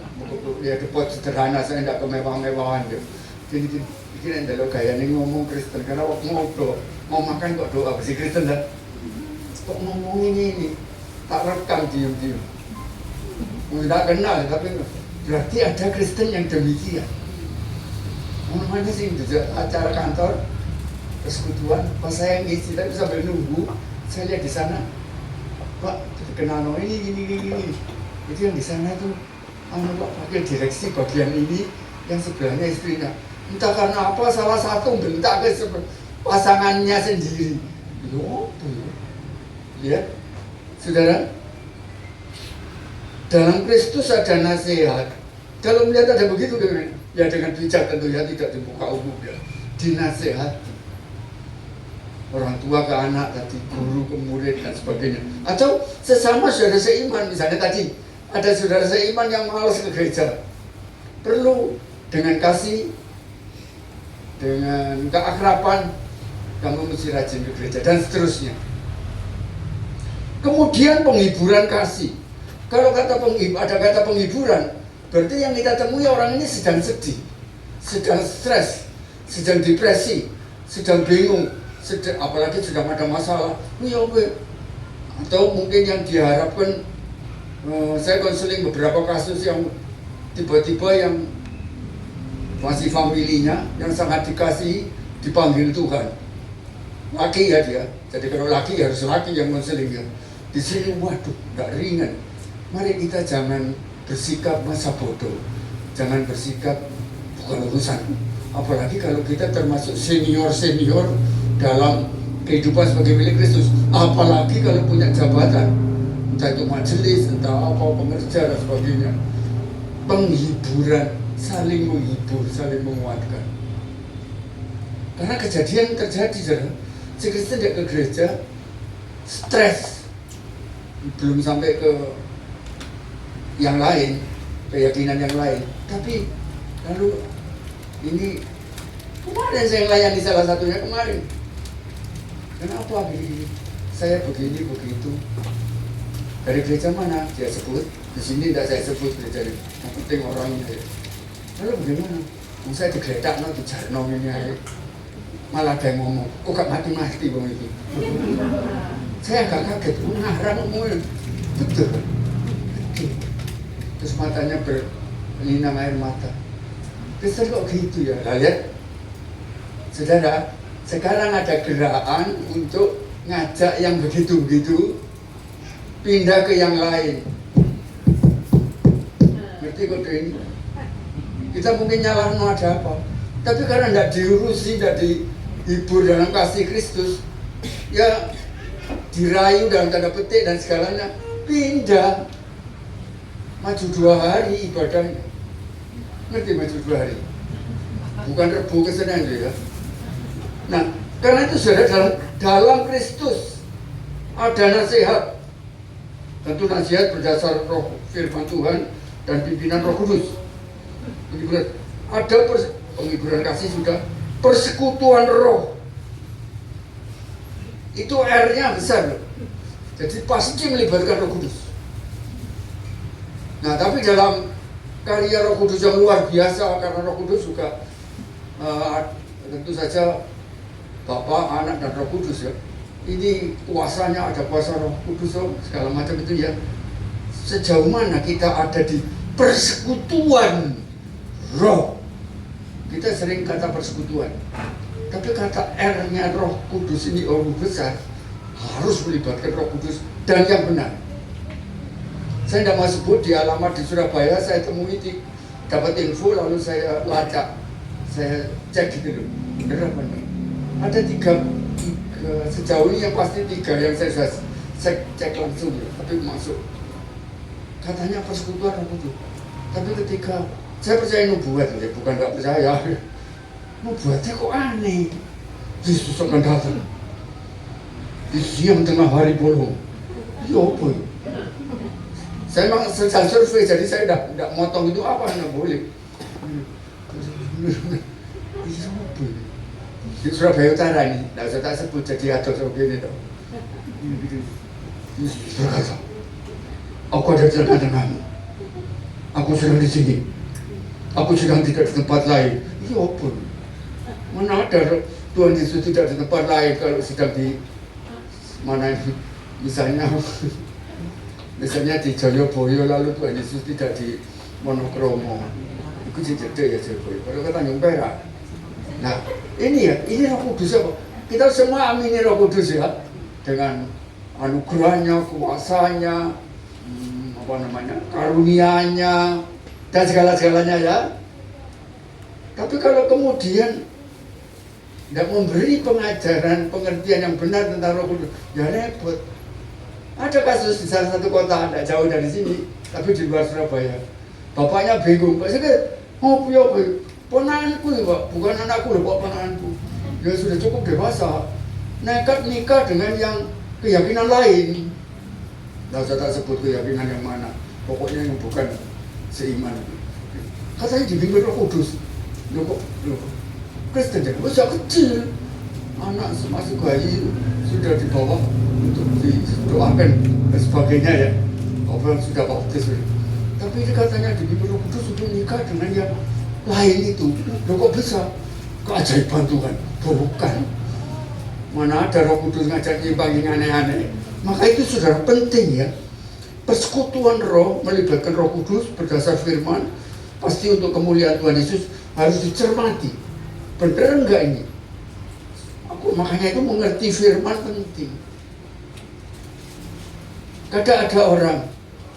ya depot sederhana, saya tidak kemewah-mewahan gitu. Ini adalah gaya nih ngomong Kristen, karena waktu ngobrol, mau makan kok doa bersih Kristen lah. Kok ngomong ini, tak rekam diem-diem. Tidak kenal, tapi berarti ada Kristen yang demikian. Mana sih di acara kantor, persekutuan, pas saya ngisi, tapi sambil nunggu, saya lihat di sana, Pak, kenal ini. Itu yang di sana tuh, Pak, wakil direksi bagian ini, yang sebelahnya istrinya. Entah karena apa, salah satu bentak ke pasangannya sendiri. Loh, lihat, saudara, dalam Kristus ada nasihat. Kalau melihat ada begitu, ya dengan bijak tentu ya, tidak di muka umum ya, dinasehati. Orang tua ke anak tadi, guru ke murid dan sebagainya. Atau sesama saudara seiman, misalnya tadi ada saudara seiman yang malas ke gereja, perlu dengan kasih, dengan keakraban, kamu mesti rajin ke gereja dan seterusnya. Kemudian penghiburan kasih. Kalau ada kata penghiburan, berarti yang kita temui orang ini sedang sedih, sedang stres, sedang depresi, sedang bingung, apalagi sedang ada masalah. Atau mungkin yang diharapkan, saya konseling beberapa kasus yang tiba-tiba yang masih familinya, yang sangat dikasihi, dipanggil Tuhan. Laki ya dia, jadi kalau laki harus laki yang konseling ya. Di sini waduh, nggak ringan. Mari kita jangan bersikap masa bodoh, jangan bersikap bukan urusan. Apalagi kalau kita termasuk senior dalam kehidupan sebagai milik Kristus, apalagi kalau punya jabatan, entah itu majelis, entah apa, pengerja dan sebagainya. Penghiburan saling menghibur, saling menguatkan. Karena kejadian terjadi, saudara. Si Kristen tidak ke gereja, stres, belum sampai ke yang lain, keyakinan yang lain. Tapi lalu ini kemarin saya melayani salah satunya kemarin. Kenapa begini? Saya begini begitu. Dari gereja mana? Dia sebut. Di sini tidak saya sebut gereja. Yang penting orangnya. Lalu bagaimana? Saya digeledak, dijarno ini aja. Malah ada yang ngomong, kok gak mati-mati bang itu. Saya agak kaget, ngarang ngomongnya. Betul. Terus matanya berlinang air mata. Kristen kok gitu ya? Nah, lihat, saudara, sekarang ada gerakan untuk ngajak yang begitu-begitu pindah ke yang lain. Ngerti kode ini? Kita mungkin nyalahin ada apa, tapi karena tidak diurusi, tidak dihibur dalam kasih Kristus, ya dirayu dalam tanda petik dan segalanya, pindah. Maju 2 hari ibadahnya. Ngerti maju 2 hari? Bukan Rebu ke Senin ya. Nah, karena itu saudara, dalam Kristus ada nasihat. Tentu nasihat berdasar roh firman Tuhan dan pimpinan Roh Kudus. Ada penghiburan kasih sudah, persekutuan roh. Itu R-nya besar. Jadi pasti melibatkan Roh Kudus. Nah, tapi dalam karya Roh Kudus yang luar biasa, karena Roh Kudus juga tentu saja Bapa, Anak, dan Roh Kudus ya. Ini kuasanya, ada kuasa Roh Kudus segala macam itu ya. Sejauh mana kita ada di persekutuan roh. Kita sering kata persekutuan, tapi kata R-nya Roh Kudus ini orang besar, harus melibatkan Roh Kudus dan yang benar. Saya tidak mau sebut di alamat di Surabaya, saya temui dapat info lalu saya lacak, saya cek gitu loh, benar apa enggak? Ada 3 sejauh ini yang pasti 3 yang saya cek langsung ya, tapi masuk. Katanya persekutuan Roh Kudus. Tapi ketika saya percaya nubuat, ya bukan nggak percaya. Nubuatnya kok aneh. Yesus akan datang di siang tengah hari bolong. Ya apa ya? Saya memang sedang survei, jadi saya tidak motong itu apa, nggak boleh. Iya apa ya? Di Surabaya Utara ini, nggak usah tak sebut, jadi atau sebagainya itu. Yesus berkata, aku ada di tengah-tengahmu. Aku sedang di sini. Aku sedang tidak di tempat lain. Iya apa? Mana ada Tuhan Yesus tidak di tempat lain kalau sedang di mana ini? Misalnya di Joyoboyo lalu Tuhan Yesus tidak di Monokromo. Itu jadi ya Joyoboyo. Kalau kata Tanjung Perak. Nah ini Roh Kudus apa? Kita semua amini Roh Kudus ya, dengan anugerahnya, kuasanya, karunianya dan segala-segalanya ya. Tapi kalau kemudian tidak memberi pengajaran, pengertian yang benar tentang Roh Kudus, ya repot. Ada kasus di salah satu kota, tidak jauh dari sini, tapi di luar Surabaya. Bapaknya bingung, Pak Sikit, apa ya Pak? Ponanganku ya Pak, bukan anakku loh Pak, ponanganku. Ya sudah cukup dewasa, nekat nikah dengan yang keyakinan lain. Tidak usah tak sebut keyakinan yang mana, pokoknya yang bukan seiman. Katanya dibimbing Roh Kudus. Loh, Kristen jadi usia kecil, anak masuk bayi sudah dibawa untuk didoakan dan sebagainya ya. Apa yang sudah baptis. Tapi ini katanya dibimbing Roh Kudus untuk nikah dengan yang lain itu. Loh kok bisa? Keajaiban Tuhan, bukan. Mana ada Roh Kudus ngajak nyimbang yang aneh-aneh. Maka itu sudah penting ya. Persekutuan roh melibatkan Roh Kudus berdasar firman, pasti untuk kemuliaan Tuhan Yesus harus dicermati. Benar enggak ini? Makanya itu mengerti firman penting. Kadang ada orang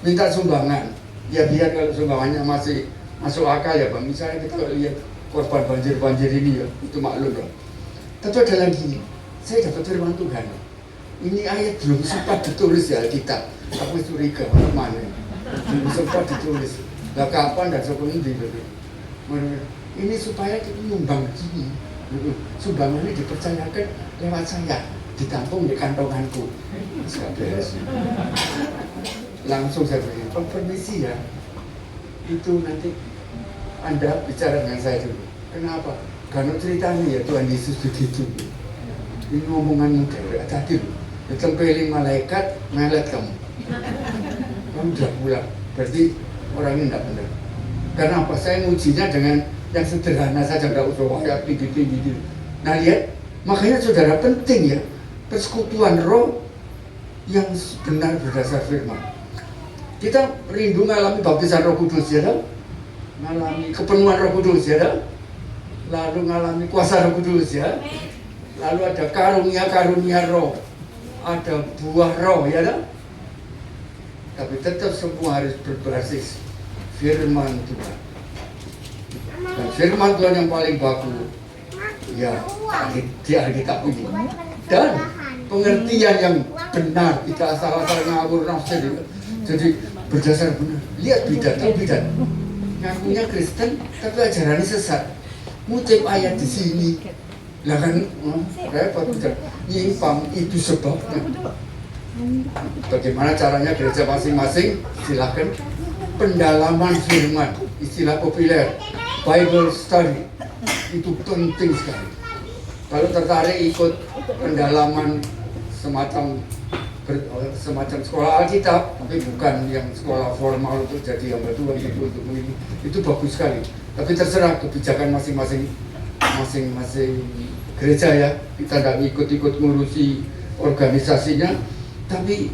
minta sumbangan, ya biar kalau sumbangannya masih masuk akal ya Bang. Misalnya kita lihat korban banjir ini ya, itu maklum dong. Tapi ada lagi, saya dapat firman Tuhan. Ini ayat belum sempat ditulis ya Alkitab. Aku curiga mana belum sempat ditulis. Lah kapan dan sepenuhnya Ini supaya kita nyumbang gini. Sumbangannya dipercayakan lewat saya, ditampung di kantonganku. Sudah beres. Langsung saya beri permisi ya. Itu nanti Anda bicara dengan saya dulu. Kenapa? Karena ceritanya ya Tuhan Yesus begitu. Ini ngomongan muda tadi loh. Ditempeling malaikat, melet kamu. Kamu udah pulang. Berarti orang ini tidak benar. Karena apa? Saya ngujinya dengan yang sederhana saja, nggak usah kayak tinggi-tinggi. Nah lihat, makanya saudara penting ya persekutuan roh yang benar berdasar firman. Kita rindu mengalami baptisan Roh Kudus ya, mengalami kepenuhan Roh Kudus ya, lalu mengalami kuasa Roh Kudus ya, lalu ada karunia-karunia roh, ada buah roh ya, tapi tetap semua harus berbasis firman Tuhan. Dan firman Tuhan yang paling baku ya di Alkitab ini. Dan pengertian yang benar, tidak asal-asal ngawur nafsir. Jadi berdasar benar. Lihat bidat. Ngakunya Kristen tapi ajarannya sesat. Ngutip ayat di sini. Lah kan repot bidat. Nyimpang itu sebabnya. Bagaimana caranya gereja masing-masing? Silakan pendalaman firman, istilah populer Bible study itu penting sekali. Kalau tertarik ikut pendalaman semacam sekolah Alkitab, tapi bukan yang sekolah formal untuk jadi hamba Tuhan untuk ini, itu bagus sekali. Tapi terserah kebijakan masing-masing gereja ya. Kita tidak ikut-ikut ngurusi organisasinya, tapi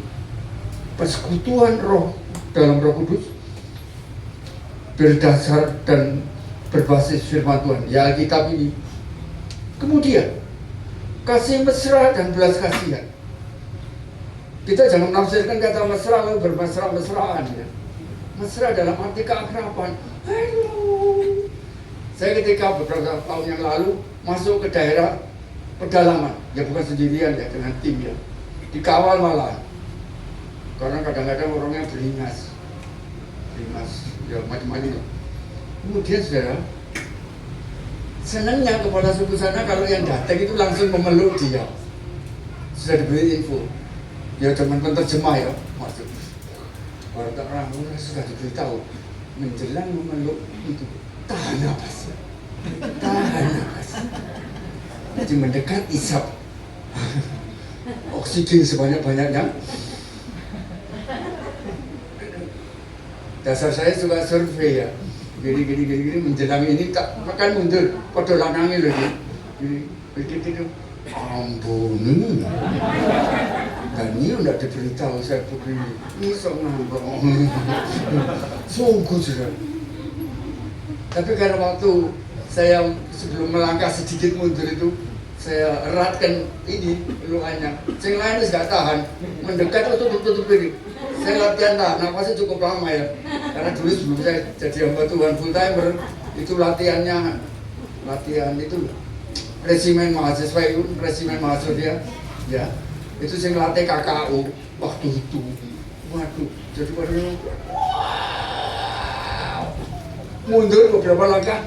persekutuan roh dalam Roh Kudus berdasar dan berbasis firman Tuhan ya Alkitab ini. Kemudian kasih mesra dan belas kasihan. Kita jangan menafsirkan kata mesra lalu bermesra-mesraan ya. Mesra dalam arti keakraban. Halo. Saya ketika beberapa tahun yang lalu masuk ke daerah pedalaman, ya bukan sendirian ya, dengan tim ya, dikawal malah. Karena kadang-kadang orangnya beringas, ya macam-macam. Kemudian saudara, senangnya kepala suku sana kalau yang datang itu langsung memeluk dia. Sudah diberi info, ya teman penerjemah ya, maksud orang sudah diberitahu menjelang memeluk itu tahan nafas, jadi mendekat isap oksigen sebanyak-banyaknya. Dasar saya suka survei ya, gini menjelang ini tak makan mundur, pada lanangi loh gini, begitu ampun, dan ini udah diberitahu saya begini, ini sok ngambang, sungguh sudah. Tapi karena waktu saya sebelum melangkah sedikit mundur itu, saya eratkan ini luarnya, yang lain nggak tahan, mendekat tutup diri. Saya latihan tahan nafasnya cukup lama ya, karena dulu sebelum saya jadi hamba Tuhan full timer itu latihan itu resimen mahasiswa ya itu saya ngelatih KKU waktu itu. Waduh, jadi mundur beberapa langkah,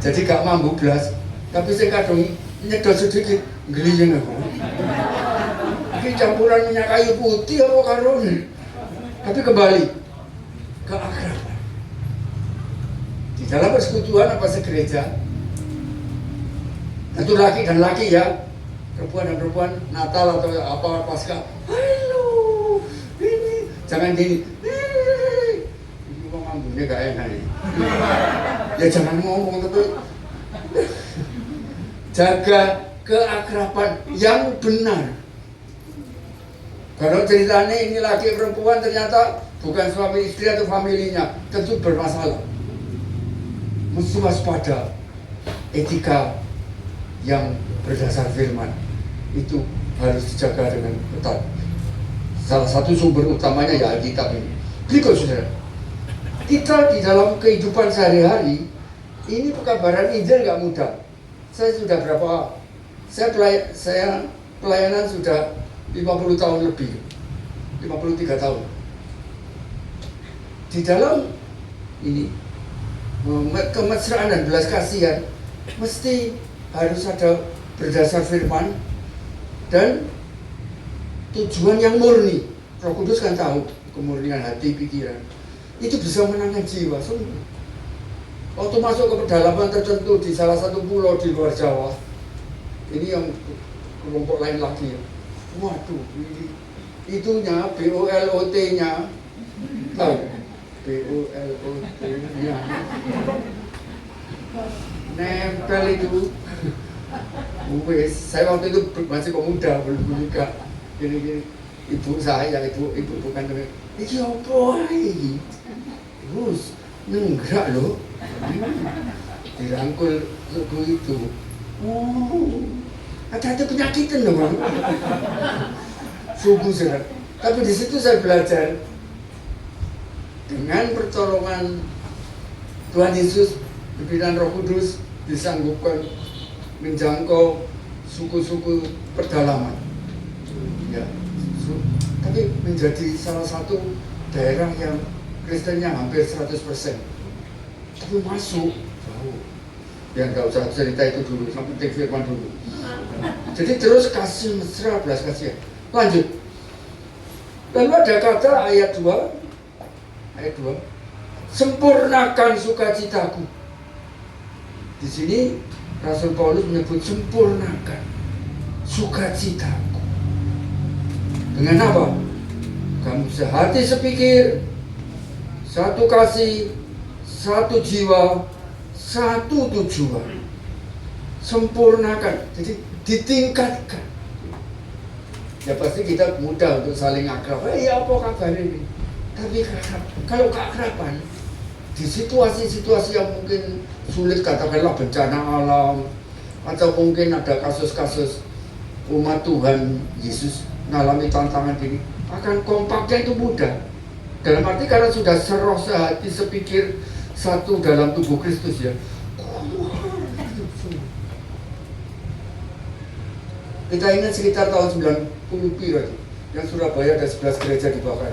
jadi gak mampu belas, tapi saya kadang nyedot sedikit, geliyeng aku. Ini campuran minyak kayu putih apa karun, tapi kembali ke akraban. Di dalam persekutuan apa segereja, itu laki dan laki ya, perempuan dan perempuan, Natal atau apa Paskah, halo, ini jangan gini, ini kok ngambungnya gak enak nih. Ya jangan ngomong tapi jaga keakraban yang benar. Kalau ceritanya ini laki perempuan ternyata bukan suami istri atau familinya, tentu bermasalah. Mesti waspada. Etika yang berdasar firman itu harus dijaga dengan ketat. Salah satu sumber utamanya ya Alkitab ini. Berikut saudara, kita di dalam kehidupan sehari-hari ini pekabaran Injil nggak mudah. Saya sudah saya pelayanan sudah 50 tahun lebih, 53 tahun. Di dalam ini kemesraan dan belas kasihan mesti harus ada berdasar firman dan tujuan yang murni. Roh Kudus kan tahu kemurnian hati, pikiran itu bisa menangkan jiwa. Sungguh. Waktu masuk ke pedalaman tertentu di salah satu pulau di luar Jawa, ini yang kelompok lain lagi ya. Waduh, itunya BOLOT-nya, tahu? BOLOT-nya nempel itu. Wes, saya waktu itu masih pemuda, belum menikah. Gini, ibu saya, ibu bukan ini apa ini? Terus nenggak loh, dirangkul suku itu. Oh, ada penyakitan loh, suku saya. Tapi di situ saya belajar dengan pertolongan Tuhan Yesus, pimpinan Roh Kudus, disanggupkan menjangkau suku-suku pedalaman. Ya, tapi menjadi salah satu daerah yang Kristennya hampir 100%. Tapi masuk jauh. Ya nggak usah cerita itu dulu, yang penting firman dulu. Jadi terus kasih mesra, belas kasihan. Lanjut. Lalu ada kata ayat 2, sempurnakan sukacitaku. Di sini Rasul Paulus menyebut sempurnakan sukacitaku. Dengan apa? Kamu sehati sepikir, satu kasih, satu jiwa, satu tujuan. Sempurnakan, jadi ditingkatkan. Ya pasti kita mudah untuk saling akrab. Ya apa kabar ini? Tapi kalau keakraban di situasi-situasi yang mungkin sulit, katakanlah bencana alam, atau mungkin ada kasus-kasus umat Tuhan Yesus mengalami tantangan ini, akan kompaknya itu mudah. Dalam arti karena sudah seroh, sehati, sepikir, satu dalam tubuh Kristus ya. Kita ingat sekitar tahun 90 piro yang Surabaya ada 11 gereja dibakar.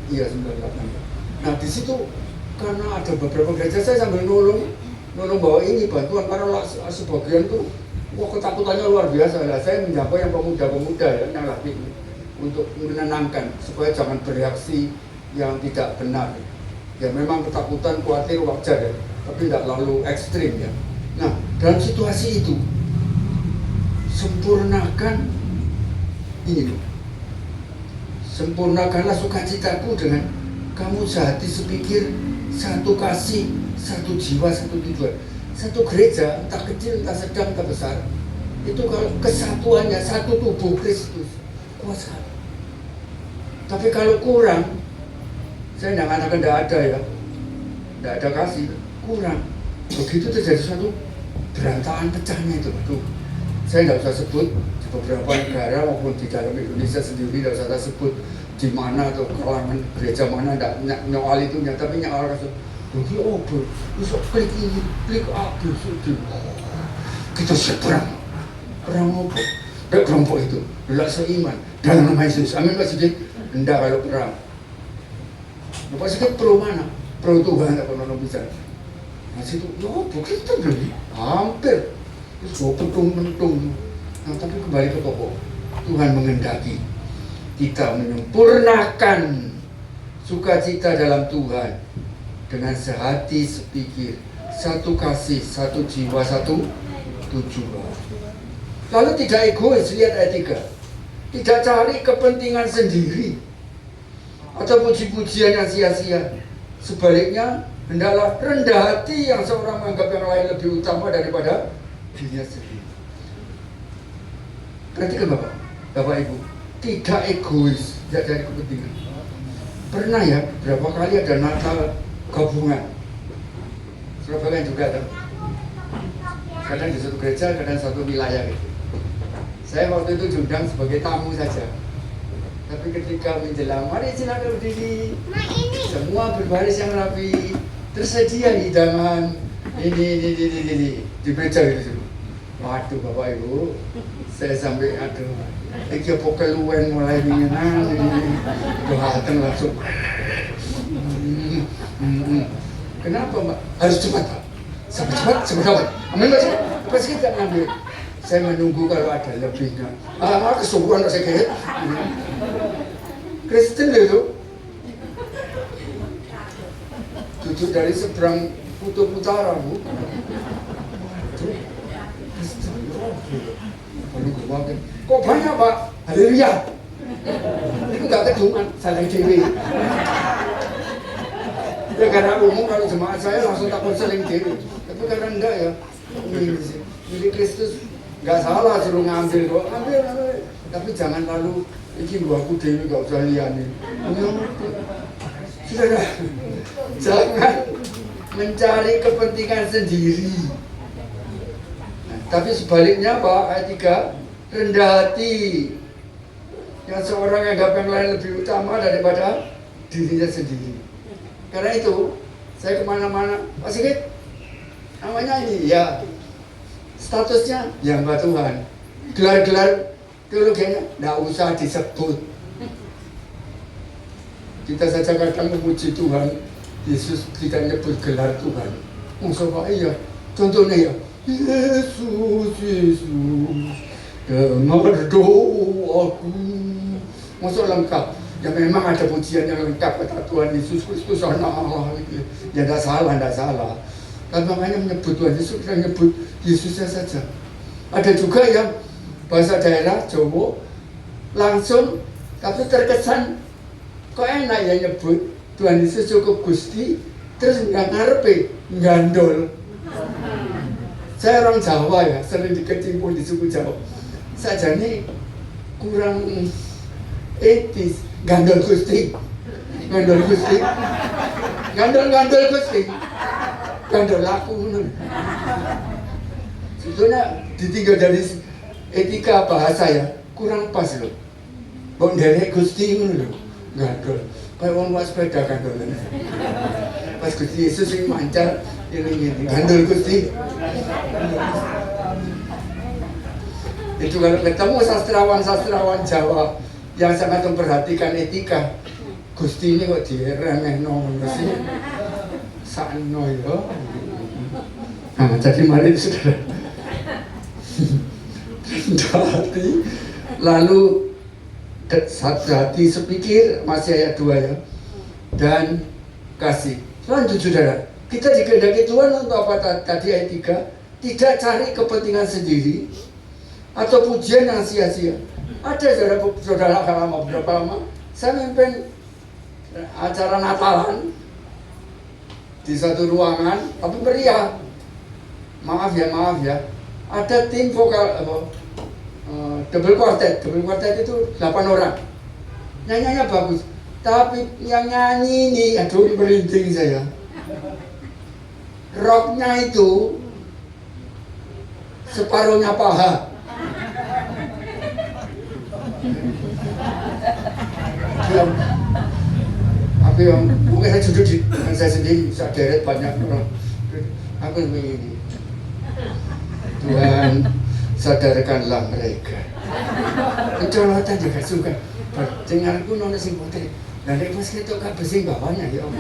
Iya 98. Nah di situ karena ada beberapa gereja, saya sambil nolong bawa ini bantuan karena sebagian tuh wah ketakutannya luar biasa. Nah, saya menyapa yang pemuda-pemuda ya, yang laki untuk menenangkan supaya jangan bereaksi yang tidak benar. Ya memang ketakutan, khawatir wajar ya, tapi tidak lalu ekstrim ya. Nah dalam situasi itu sempurnakan ini loh. Sempurnakanlah sukacitaku dengan kamu sehati sepikir, satu kasih, satu jiwa, satu tujuan. Satu gereja, entah kecil, entah sedang, entah besar, itu kalau kesatuannya satu tubuh Kristus, kuat sekali. Tapi kalau kurang, saya tidak akan ada ya, tidak ada kasih, kurang. Begitu terjadi suatu berantakan pecahnya itu. Aduh, saya tidak usah sebut di beberapa negara maupun di dalam Indonesia sendiri, tidak usah sebut di mana atau kalangan gereja mana, tidak nyoal itu, tapi nyoal kasus. Jadi obor, bisa klik ini, klik abis itu. Kita seperang, perang obor. Dan kelompok itu, belak seiman dalam nama Yesus. Amin Pak Sigit. Enggak kalau perang. Bapak Sigit pro mana? Pro Tuhan apa nono bisa. Nah situ, ya obor kita beli, hampir. Terus gue pentung. Nah tapi kembali ke toko. Tuhan mengendaki kita menyempurnakan sukacita dalam Tuhan dengan sehati sepikir, satu kasih, satu jiwa, satu tujuan. Lalu tidak egois, lihat ayat 3. Tidak cari kepentingan sendiri atau puji-pujian yang sia-sia. Sebaliknya, hendaklah rendah hati yang seorang menganggap yang lain lebih utama daripada dirinya sendiri. Perhatikan Bapak Ibu, tidak egois, tidak cari kepentingan. Pernah ya, berapa kali ada Natal gabungan. Surabaya juga ada. Kadang di satu gereja, kadang satu wilayah gitu. Saya waktu itu diundang sebagai tamu saja. Tapi ketika menjelang, mari silakan berdiri. Semua berbaris yang rapi, tersedia hidangan ini di meja gitu. Waduh Bapak Ibu, saya sampai iki apa keluwen mulai minang ini. Datang langsung. Kenapa Mbak? Harus cepat Pak. Cepat. Amin Mbak. Pas kita ngambil. Saya menunggu kalau ada lebihnya. Kesuruhan saya kayak. Kristen itu. Duduk dari seberang kutub utara Bu. Kristen. Kok banyak Pak? Haleluya. Itu nggak keduman, saling dewi. Ya karena umum kalau jemaat saya langsung takut saling dewi. Tapi karena enggak ya, milik Kristus nggak salah suruh ngambil kok, ambil. Tapi jangan lalu iki aku dewi nggak usah lianin. Saudara, jangan mencari kepentingan sendiri. Nah, tapi sebaliknya Pak, ayat 3, rendah hati. Yang seorang anggap yang lain lebih utama daripada dirinya sendiri. Karena itu, saya kemana-mana, Pak Sigit, namanya ini, ya, statusnya, ya hamba Tuhan. Gelar-gelar teologinya, nggak usah disebut. Kita saja kadang memuji Tuhan, Yesus tidak nyebut gelar Tuhan. Maksud Pak, iya, contohnya ya, Yesus, dengar doaku. Maksud lengkap, ya memang ada pujian yang lengkap kata Tuhan Yesus Kristus anak Allah gitu. Ya tidak salah. Tapi makanya menyebut Tuhan Yesus, kita menyebut Yesusnya saja. Ada juga yang bahasa daerah Jawa langsung, tapi terkesan kok enak ya nyebut Tuhan Yesus cukup Gusti, terus nggak ngarepe gandol. Saya orang Jawa ya, sering dikecimpung di suku Jawa. Saja nih kurang etis, gandol Gusti, gandol Gusti, gandol laku menurut. Sebetulnya ditinggal dari etika bahasa ya, kurang pas loh. Bang derek Gusti menurut, gandol. Kayak orang buat sepeda gandol. Pas Gusti Yesus ini mancar, ini gandol Gusti. Itu kalau ketemu sastrawan Jawa yang sangat memperhatikan etika, Gusti ini kok diremehno sih, sakno ya. Nah, jadi mari saudara, hati, lalu hati sepikir, masih ayat 2 ya, dan kasih. Lanjut saudara, kita dikehendaki Tuhan untuk apa tadi ayat 3, tidak cari kepentingan sendiri atau pujian yang sia-sia. Ada saudara lama, berapa lama saya mimpin acara Natalan di satu ruangan, tapi meriah. Maaf ya, ada tim vokal double quartet itu 8 orang. Nyanyinya bagus, tapi yang nyanyi ini, aduh merinding saya. Rocknya itu separuhnya paha. Tapi yang mungkin saya duduk dengan saya sendiri, saya deret banyak orang. Aku begini, Tuhan sadarkanlah mereka. Kecolatan juga suka. Dengarku nona sing putri. Dan pas kita kan bersih bawahnya ya Om.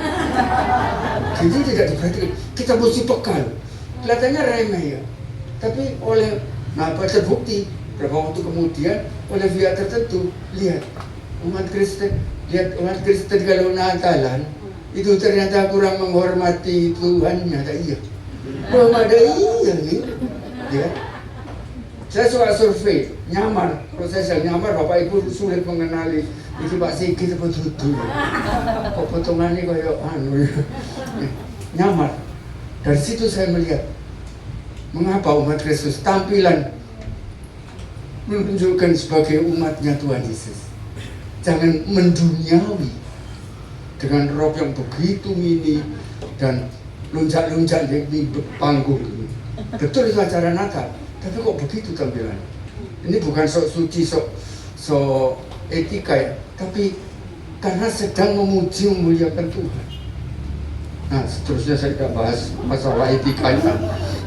Jadi tidak diperhatikan. Kita mesti pekal. Kelihatannya remeh ya. Tapi oleh, terbukti beberapa waktu kemudian oleh pihak tertentu, lihat umat Kristen kalau Natalan itu ternyata kurang menghormati Tuhannya. Iya. Belum ada iya nih. Ya. Saya suka survei, nyamar. Kalau saya nyamar, Bapak Ibu sulit mengenali. Ini Pak Sigit apa Dudu. Kok potongannya kayak nyamar. Dari situ saya melihat mengapa umat Kristus tampilan menunjukkan sebagai umatnya Tuhan Yesus. Jangan menduniawi dengan rok yang begitu mini dan loncat-loncat di panggung. Betul itu acara Natal, tapi kok begitu tampilan? Ini bukan sok suci, sok etika ya, tapi karena sedang memuji memuliakan Tuhan. Nah, seterusnya saya tidak bahas masalah etikanya,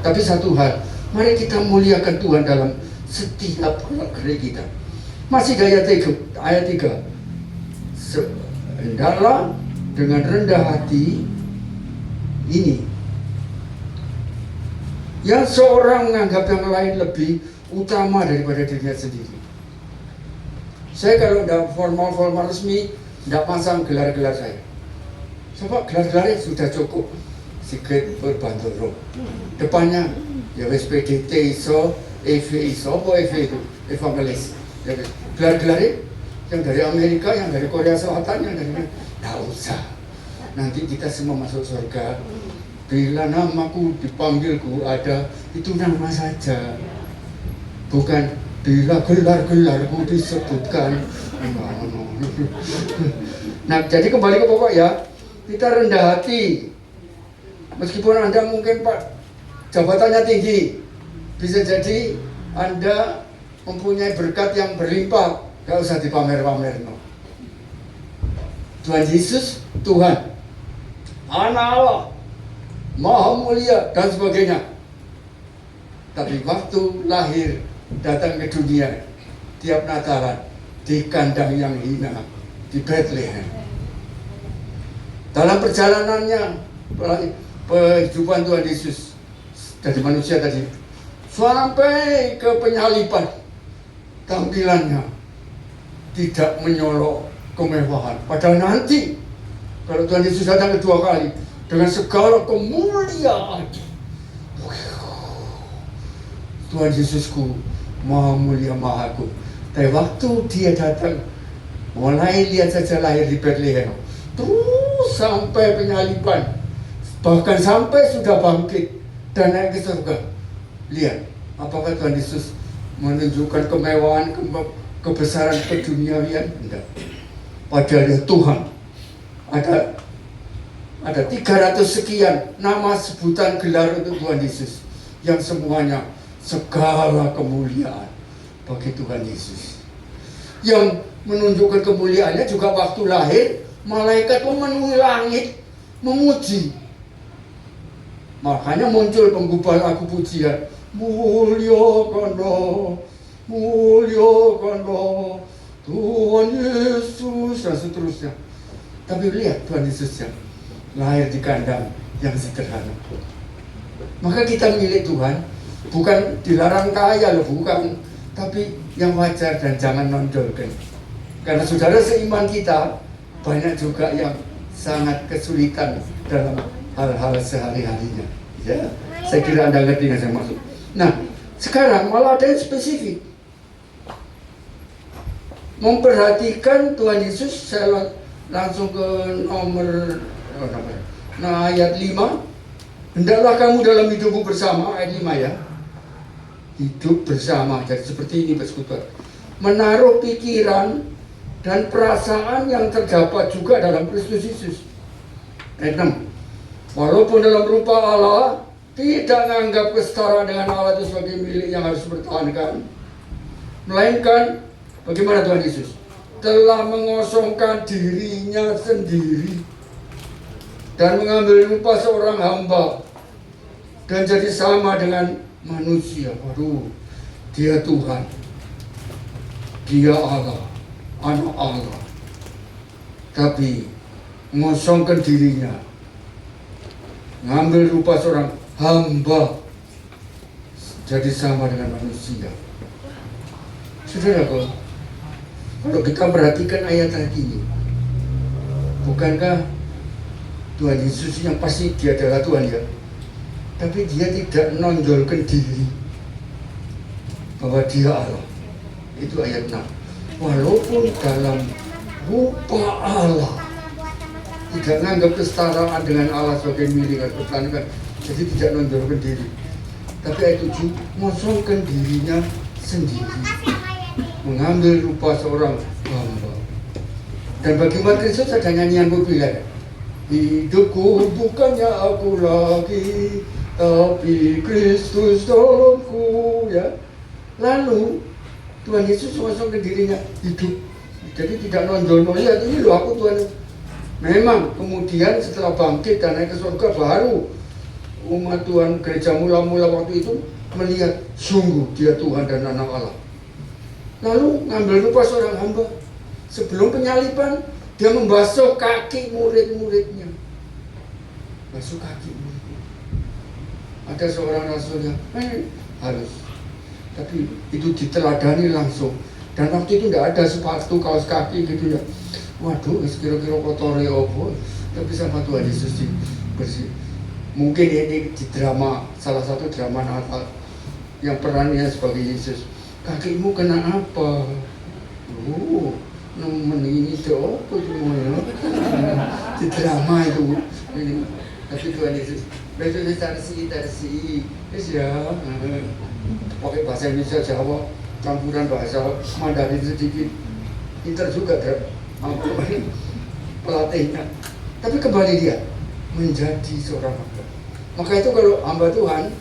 tapi satu hal, mari kita muliakan Tuhan dalam setiap gerak kita. Masih ayat 3, hendaklah dengan rendah hati ini. Yang seorang menganggap yang lain lebih utama daripada dirinya sendiri. Saya kalau udah formal resmi, tidak pasang gelar-gelar saya. Sebab gelar-gelarnya sudah cukup. Sikit berbandoro. Depannya, ya PDT iso, EV iso, apa EV itu? Evangelis. Ya, gelar-gelarnya yang dari Amerika, yang dari Korea Selatan, yang dari mana? Tidak usah. Nanti kita semua masuk surga. Bila namaku dipanggilku ada, itu nama saja. Bukan bila gelar-gelarku disebutkan. Nah, jadi kembali ke pokok ya. Kita rendah hati. Meskipun Anda mungkin Pak jabatannya tinggi, bisa jadi Anda mempunyai berkat yang berlimpah. Gak usah dipamer-pamer, no. Tuhan Yesus, Tuhan, Anak Allah, Maha Mulia, dan sebagainya. Tapi waktu lahir, datang ke dunia, tiap Natalan, di kandang yang hina, di Bethlehem. Dalam perjalanannya, kehidupan Tuhan Yesus, dari manusia tadi, sampai ke penyaliban, tampilannya tidak menyolok kemewahan. Padahal nanti kalau Tuhan Yesus datang kedua kali dengan segala kemuliaan, Tuhan Yesusku Maha Mulia Maha Agung. Tapi waktu dia datang, mulai lihat saja lahir di Bethlehem, terus sampai penyaliban, bahkan sampai sudah bangkit dan naik ke surga. Lihat, apakah Tuhan Yesus menunjukkan kemewahan, kebesaran keduniawian? Tidak. Padahal dia Tuhan. Ada 300 sekian nama sebutan gelar untuk Tuhan Yesus, yang semuanya segala kemuliaan bagi Tuhan Yesus. Yang menunjukkan kemuliaannya juga waktu lahir, malaikat memenuhi langit memuji. Makanya muncul penggubah lagu pujian, muliakanlah, muliakanlah Tuhan Yesus, dan seterusnya. Tapi lihat Tuhan Yesus yang lahir di kandang yang sederhana. Maka kita milik Tuhan, bukan dilarang kaya loh, bukan. Tapi yang wajar dan jangan nonjolkan. Karena saudara seiman kita, banyak juga yang sangat kesulitan dalam hal-hal sehari-harinya. Ya, saya kira Anda ngerti yang saya maksud. Nah, sekarang malah ada yang spesifik. Memperhatikan Tuhan Yesus, saya langsung ke nomor ayat 5. Hendaklah kamu dalam hidupmu bersama, ayat 5 ya. Hidup bersama, jadi seperti ini bersekutu. Menaruh pikiran dan perasaan yang terdapat juga dalam Kristus Yesus. Ayat 6. Walaupun dalam rupa Allah, tidak menganggap kesetaraan dengan Allah itu sebagai milik yang harus dipertahankan. Melainkan, bagaimana Tuhan Yesus? Telah mengosongkan dirinya sendiri dan mengambil rupa seorang hamba dan jadi sama dengan manusia. Waduh, dia Tuhan, dia Allah, anak Allah, tapi mengosongkan dirinya, mengambil rupa seorang hamba, jadi sama dengan manusia. Saudara, kalau kita perhatikan ayat ini, bukankah Tuhan Yesus yang pasti dia adalah Tuhan ya, tapi dia tidak menonjolkan diri bahwa dia Allah. Itu ayat 6. Walaupun dalam rupa Allah, tidak menganggap kesetaraan dengan Allah sebagai milik dan pertahankan, jadi tidak menonjolkan diri. Tapi ayat 7, mengosongkan dirinya sendiri, mengambil rupa seorang hamba. Dan bagi umat Kristus ada nyanyian populer, hidupku bukannya aku lagi, tapi Kristus dalamku, ya. Lalu Tuhan Yesus mengosongkan dirinya hidup, jadi tidak nonjol, lihat ini loh aku Tuhan. Memang kemudian setelah bangkit dan naik ke surga, baru umat Tuhan gereja mula-mula waktu itu melihat sungguh dia Tuhan dan anak Allah. Lalu ngambil rupa seorang hamba. Sebelum penyaliban, dia membasuh kaki murid-muridnya. basuh kakimu. Ada seorang rasulnya, harus. Tapi itu diteladani langsung. Dan waktu itu tidak ada sepatu, kaos kaki gitu ya. Waduh, kira-kira kotor ya apa. Tapi sama Tuhan Yesus bersih. Mungkin ini di drama, salah satu drama Natal yang perannya sebagai Yesus. Kakimu kena apa? Nemen ini tuh apa semuanya? Di drama itu. Tapi Tuhan Yesus, betul tarsi, ya. Pakai bahasa Indonesia Jawa, campuran bahasa Mandarin sedikit. Pintar juga pelatihnya. Tapi kembali dia menjadi seorang hamba. Maka itu kalau hamba Tuhan,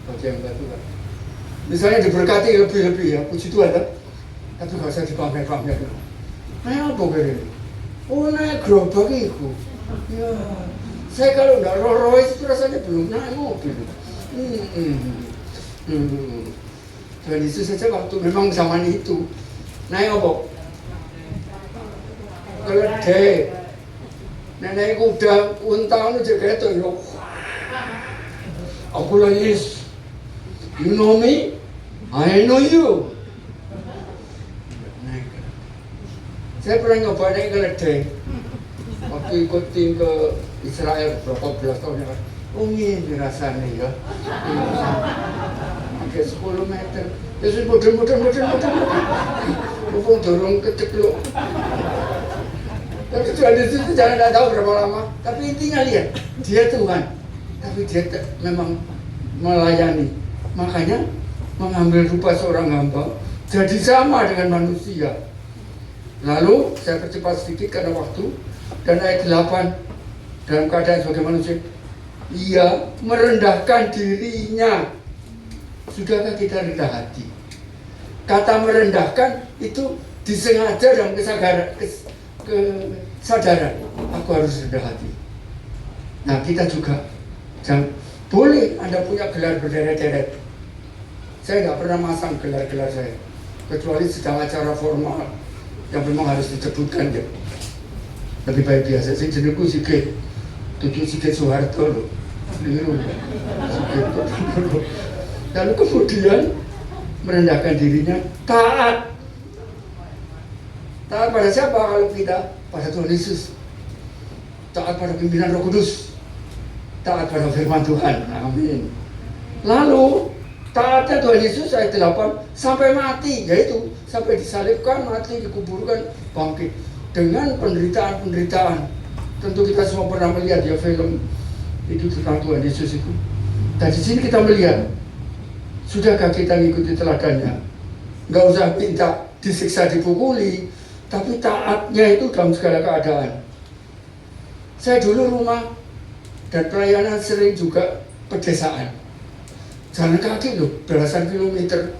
bagi hamba Tuhan, misalnya diberkati lebih-lebih ya, puji Tuhan kan? Tapi nggak usah dipamer-pamer. Nah, apa ini? Oh, naik gerobak itu. Ya, saya kalau nggak roh itu rasanya belum naik mobil. Tuhan Yesus saja waktu memang zaman itu naik apa? Keledai. Nenek kuda unta itu juga itu ya. Aku lagi, you know me, I know you. Saya pernah nyoba naik keledai. Waktu ikut tim ke Israel berapa belas tahun yang lalu. Oh ini rasanya ya. Ada 10 meter. Terus muter. Mumpung dorong kecekluk. Tapi Tuhan Yesus itu jangan tidak tahu berapa lama. Tapi intinya lihat, dia Tuhan. Tapi dia memang melayani. Makanya mengambil rupa seorang hamba jadi sama dengan manusia. Lalu saya percepat sedikit karena waktu. Dan ayat 8 dalam keadaan sebagai manusia, ia merendahkan dirinya. Sudahkah kita rendah hati? Kata merendahkan itu disengaja dalam kesadaran. Aku harus rendah hati. Nah kita juga boleh Anda punya gelar berderet-deret. Saya nggak pernah masang gelar-gelar saya, kecuali sedang acara formal yang memang harus disebutkan ya. Lebih baik biasa, saya jenengku Sigit, tujuh Sigit Soeharto loh. Lalu kemudian merendahkan dirinya, taat. Taat pada siapa kalau kita? Pada Tuhan Yesus. Taat pada pimpinan Roh Kudus. Taat pada firman Tuhan. Amin. Lalu taatnya Tuhan Yesus ayat 8 sampai mati, yaitu sampai disalibkan, mati, dikuburkan, bangkit dengan penderitaan-penderitaan. Tentu kita semua pernah melihat ya film itu tentang Tuhan Yesus itu. Dan di sini kita melihat, sudahkah kita mengikuti teladannya? Nggak usah minta disiksa, dipukuli, tapi taatnya itu dalam segala keadaan. Saya dulu rumah dan pelayanan sering juga pedesaan. Jalan kaki loh, belasan kilometer.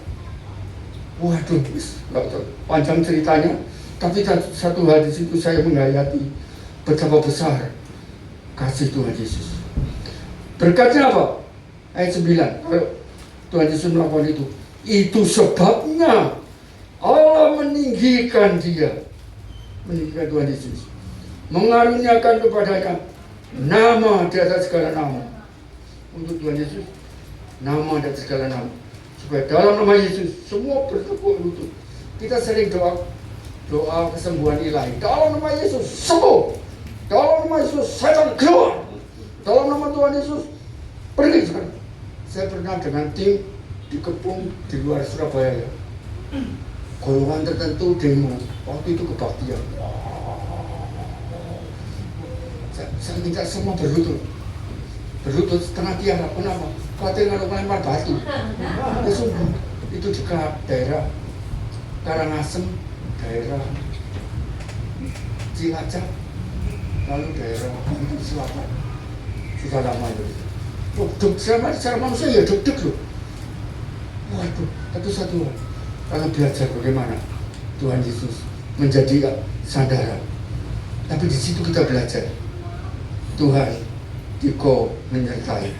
Waduh, nggak tahu panjang ceritanya. Tapi satu hal di situ saya menghayati betapa besar kasih Tuhan Yesus. Berkatnya apa? Ayat 9. Tuhan Yesus melakukan itu. Itu sebabnya Allah meninggikan dia. Meninggikan Tuhan Yesus. Mengaruniakan kepadanya nama di atas segala nama. Untuk Tuhan Yesus, nama di atas segala nama. Supaya dalam nama Yesus semua bertekuk lutut. Kita sering doa kesembuhan ilahi. Dalam nama Yesus sembuh. Dalam nama Yesus setan keluar. Dalam nama Tuhan Yesus pergi sekarang. Saya pernah dengan tim dikepung di luar Surabaya ya. Golongan tertentu demo. Waktu itu kebaktian. Saya minta semua berlutut. Berlutut setengah tiara. Kenapa? Khawatir kalau melempar batu. Ya sungguh. Itu dekat daerah Karangasem, daerah Cilacap, lalu daerah itu selatan. Sudah lama itu. Secara manusia ya deg-deg loh. Waduh, tapi satu hal, kalau belajar bagaimana Tuhan Yesus menjadi sandaran. Tapi di situ kita belajar Tuhan Diko menyertai.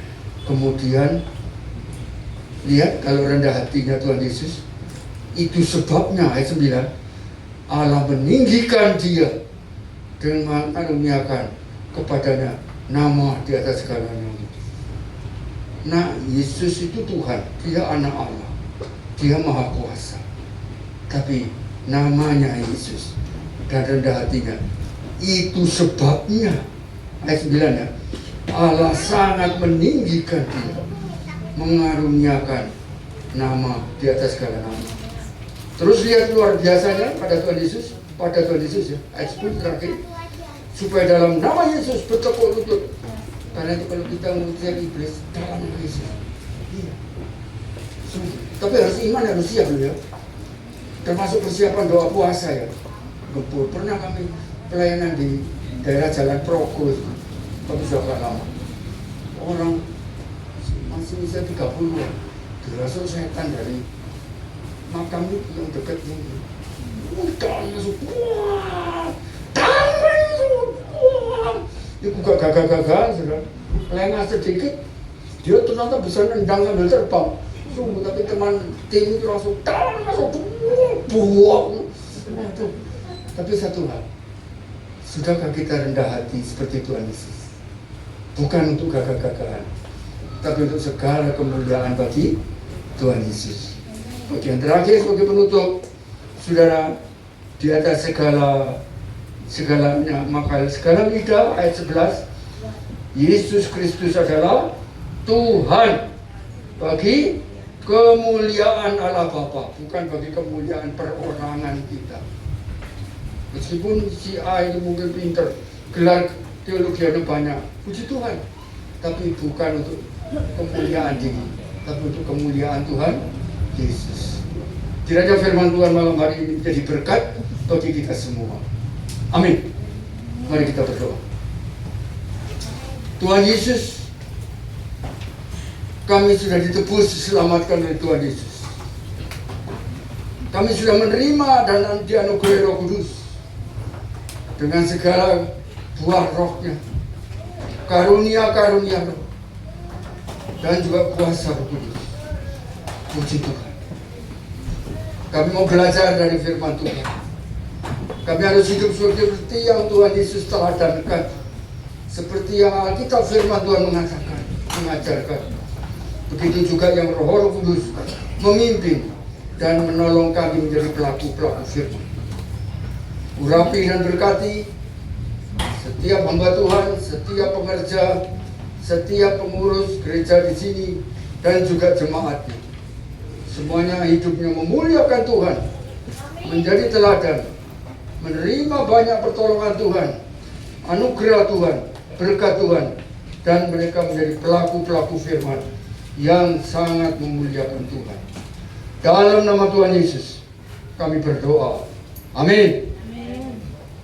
Kemudian lihat kalau rendah hatinya Tuhan Yesus, itu sebabnya ayat 9 Allah meninggikan dia dengan mengaruniakan kepadanya nama di atas segala nama. Nah, Yesus itu Tuhan, Dia anak Allah, Dia Maha Kuasa. Tapi namanya Yesus dan rendah hatinya. Itu sebabnya ayat 9 ya, Allah sangat meninggikan Dia, mengaruniakan nama di atas segala nama. Terus lihat luar biasanya pada Tuhan Yesus, ya, ayat 10 terakhir, supaya dalam nama Yesus bertekuk lutut. Karena itu kalau kita mengusir iblis dalam nama Yesus, iya. Tapi harus iman, harus siap dulu ya. Termasuk persiapan doa puasa ya. Gempur, pernah kami pelayanan di daerah Jalan Progo, tapi sudah lama. Orang masih bisa 30-an, dirasuk setan dari makam itu yang dekat ini. Udah masuk, wah, tangan masuk, wah. Itu gagah-gagah, sudah lengah sedikit, dia ternyata bisa nendang sambil terbang. Sungguh, tapi teman tim itu langsung tangan masuk, buang. Tapi satu hal, sudahkah kita rendah hati seperti Tuhan Yesus? Bukan untuk gagah-gagahan, tapi untuk segala kemuliaan bagi Tuhan Yesus. Oke, yang terakhir sebagai penutup, saudara, di atas segalanya, maka segala lidah, ayat 11, Yesus Kristus adalah Tuhan bagi kemuliaan Allah Bapa, bukan bagi kemuliaan perorangan kita. Meskipun si A ini mungkin pinter, gelar teologianya banyak, puji Tuhan, tapi bukan untuk kemuliaan diri, tapi untuk kemuliaan Tuhan Yesus. Kiranya firman Tuhan malam hari ini menjadi berkat bagi kita semua. Amin. Mari kita berdoa. Tuhan Yesus, kami sudah ditebus, diselamatkan oleh Tuhan Yesus. Kami sudah menerima dan dianugerahi Roh Kudus dengan segala buah rohnya, karunia-karunia roh, dan juga kuasa Roh Kudus. Puji Tuhan. Kami mau belajar dari firman Tuhan. Kami harus hidup seperti yang Tuhan Yesus teladankan, seperti yang Alkitab firman Tuhan mengatakan, mengajarkan. Begitu juga yang Roh Kudus memimpin dan menolong kami menjadi pelaku-pelaku firman. Urapi dan berkati setiap hamba Tuhan, setiap pengerja, setiap pengurus gereja di sini, dan juga jemaatnya. Semuanya hidupnya memuliakan Tuhan, menjadi teladan, menerima banyak pertolongan Tuhan, anugerah Tuhan, berkat Tuhan, dan mereka menjadi pelaku-pelaku firman yang sangat memuliakan Tuhan. Dalam nama Tuhan Yesus, kami berdoa. Amin.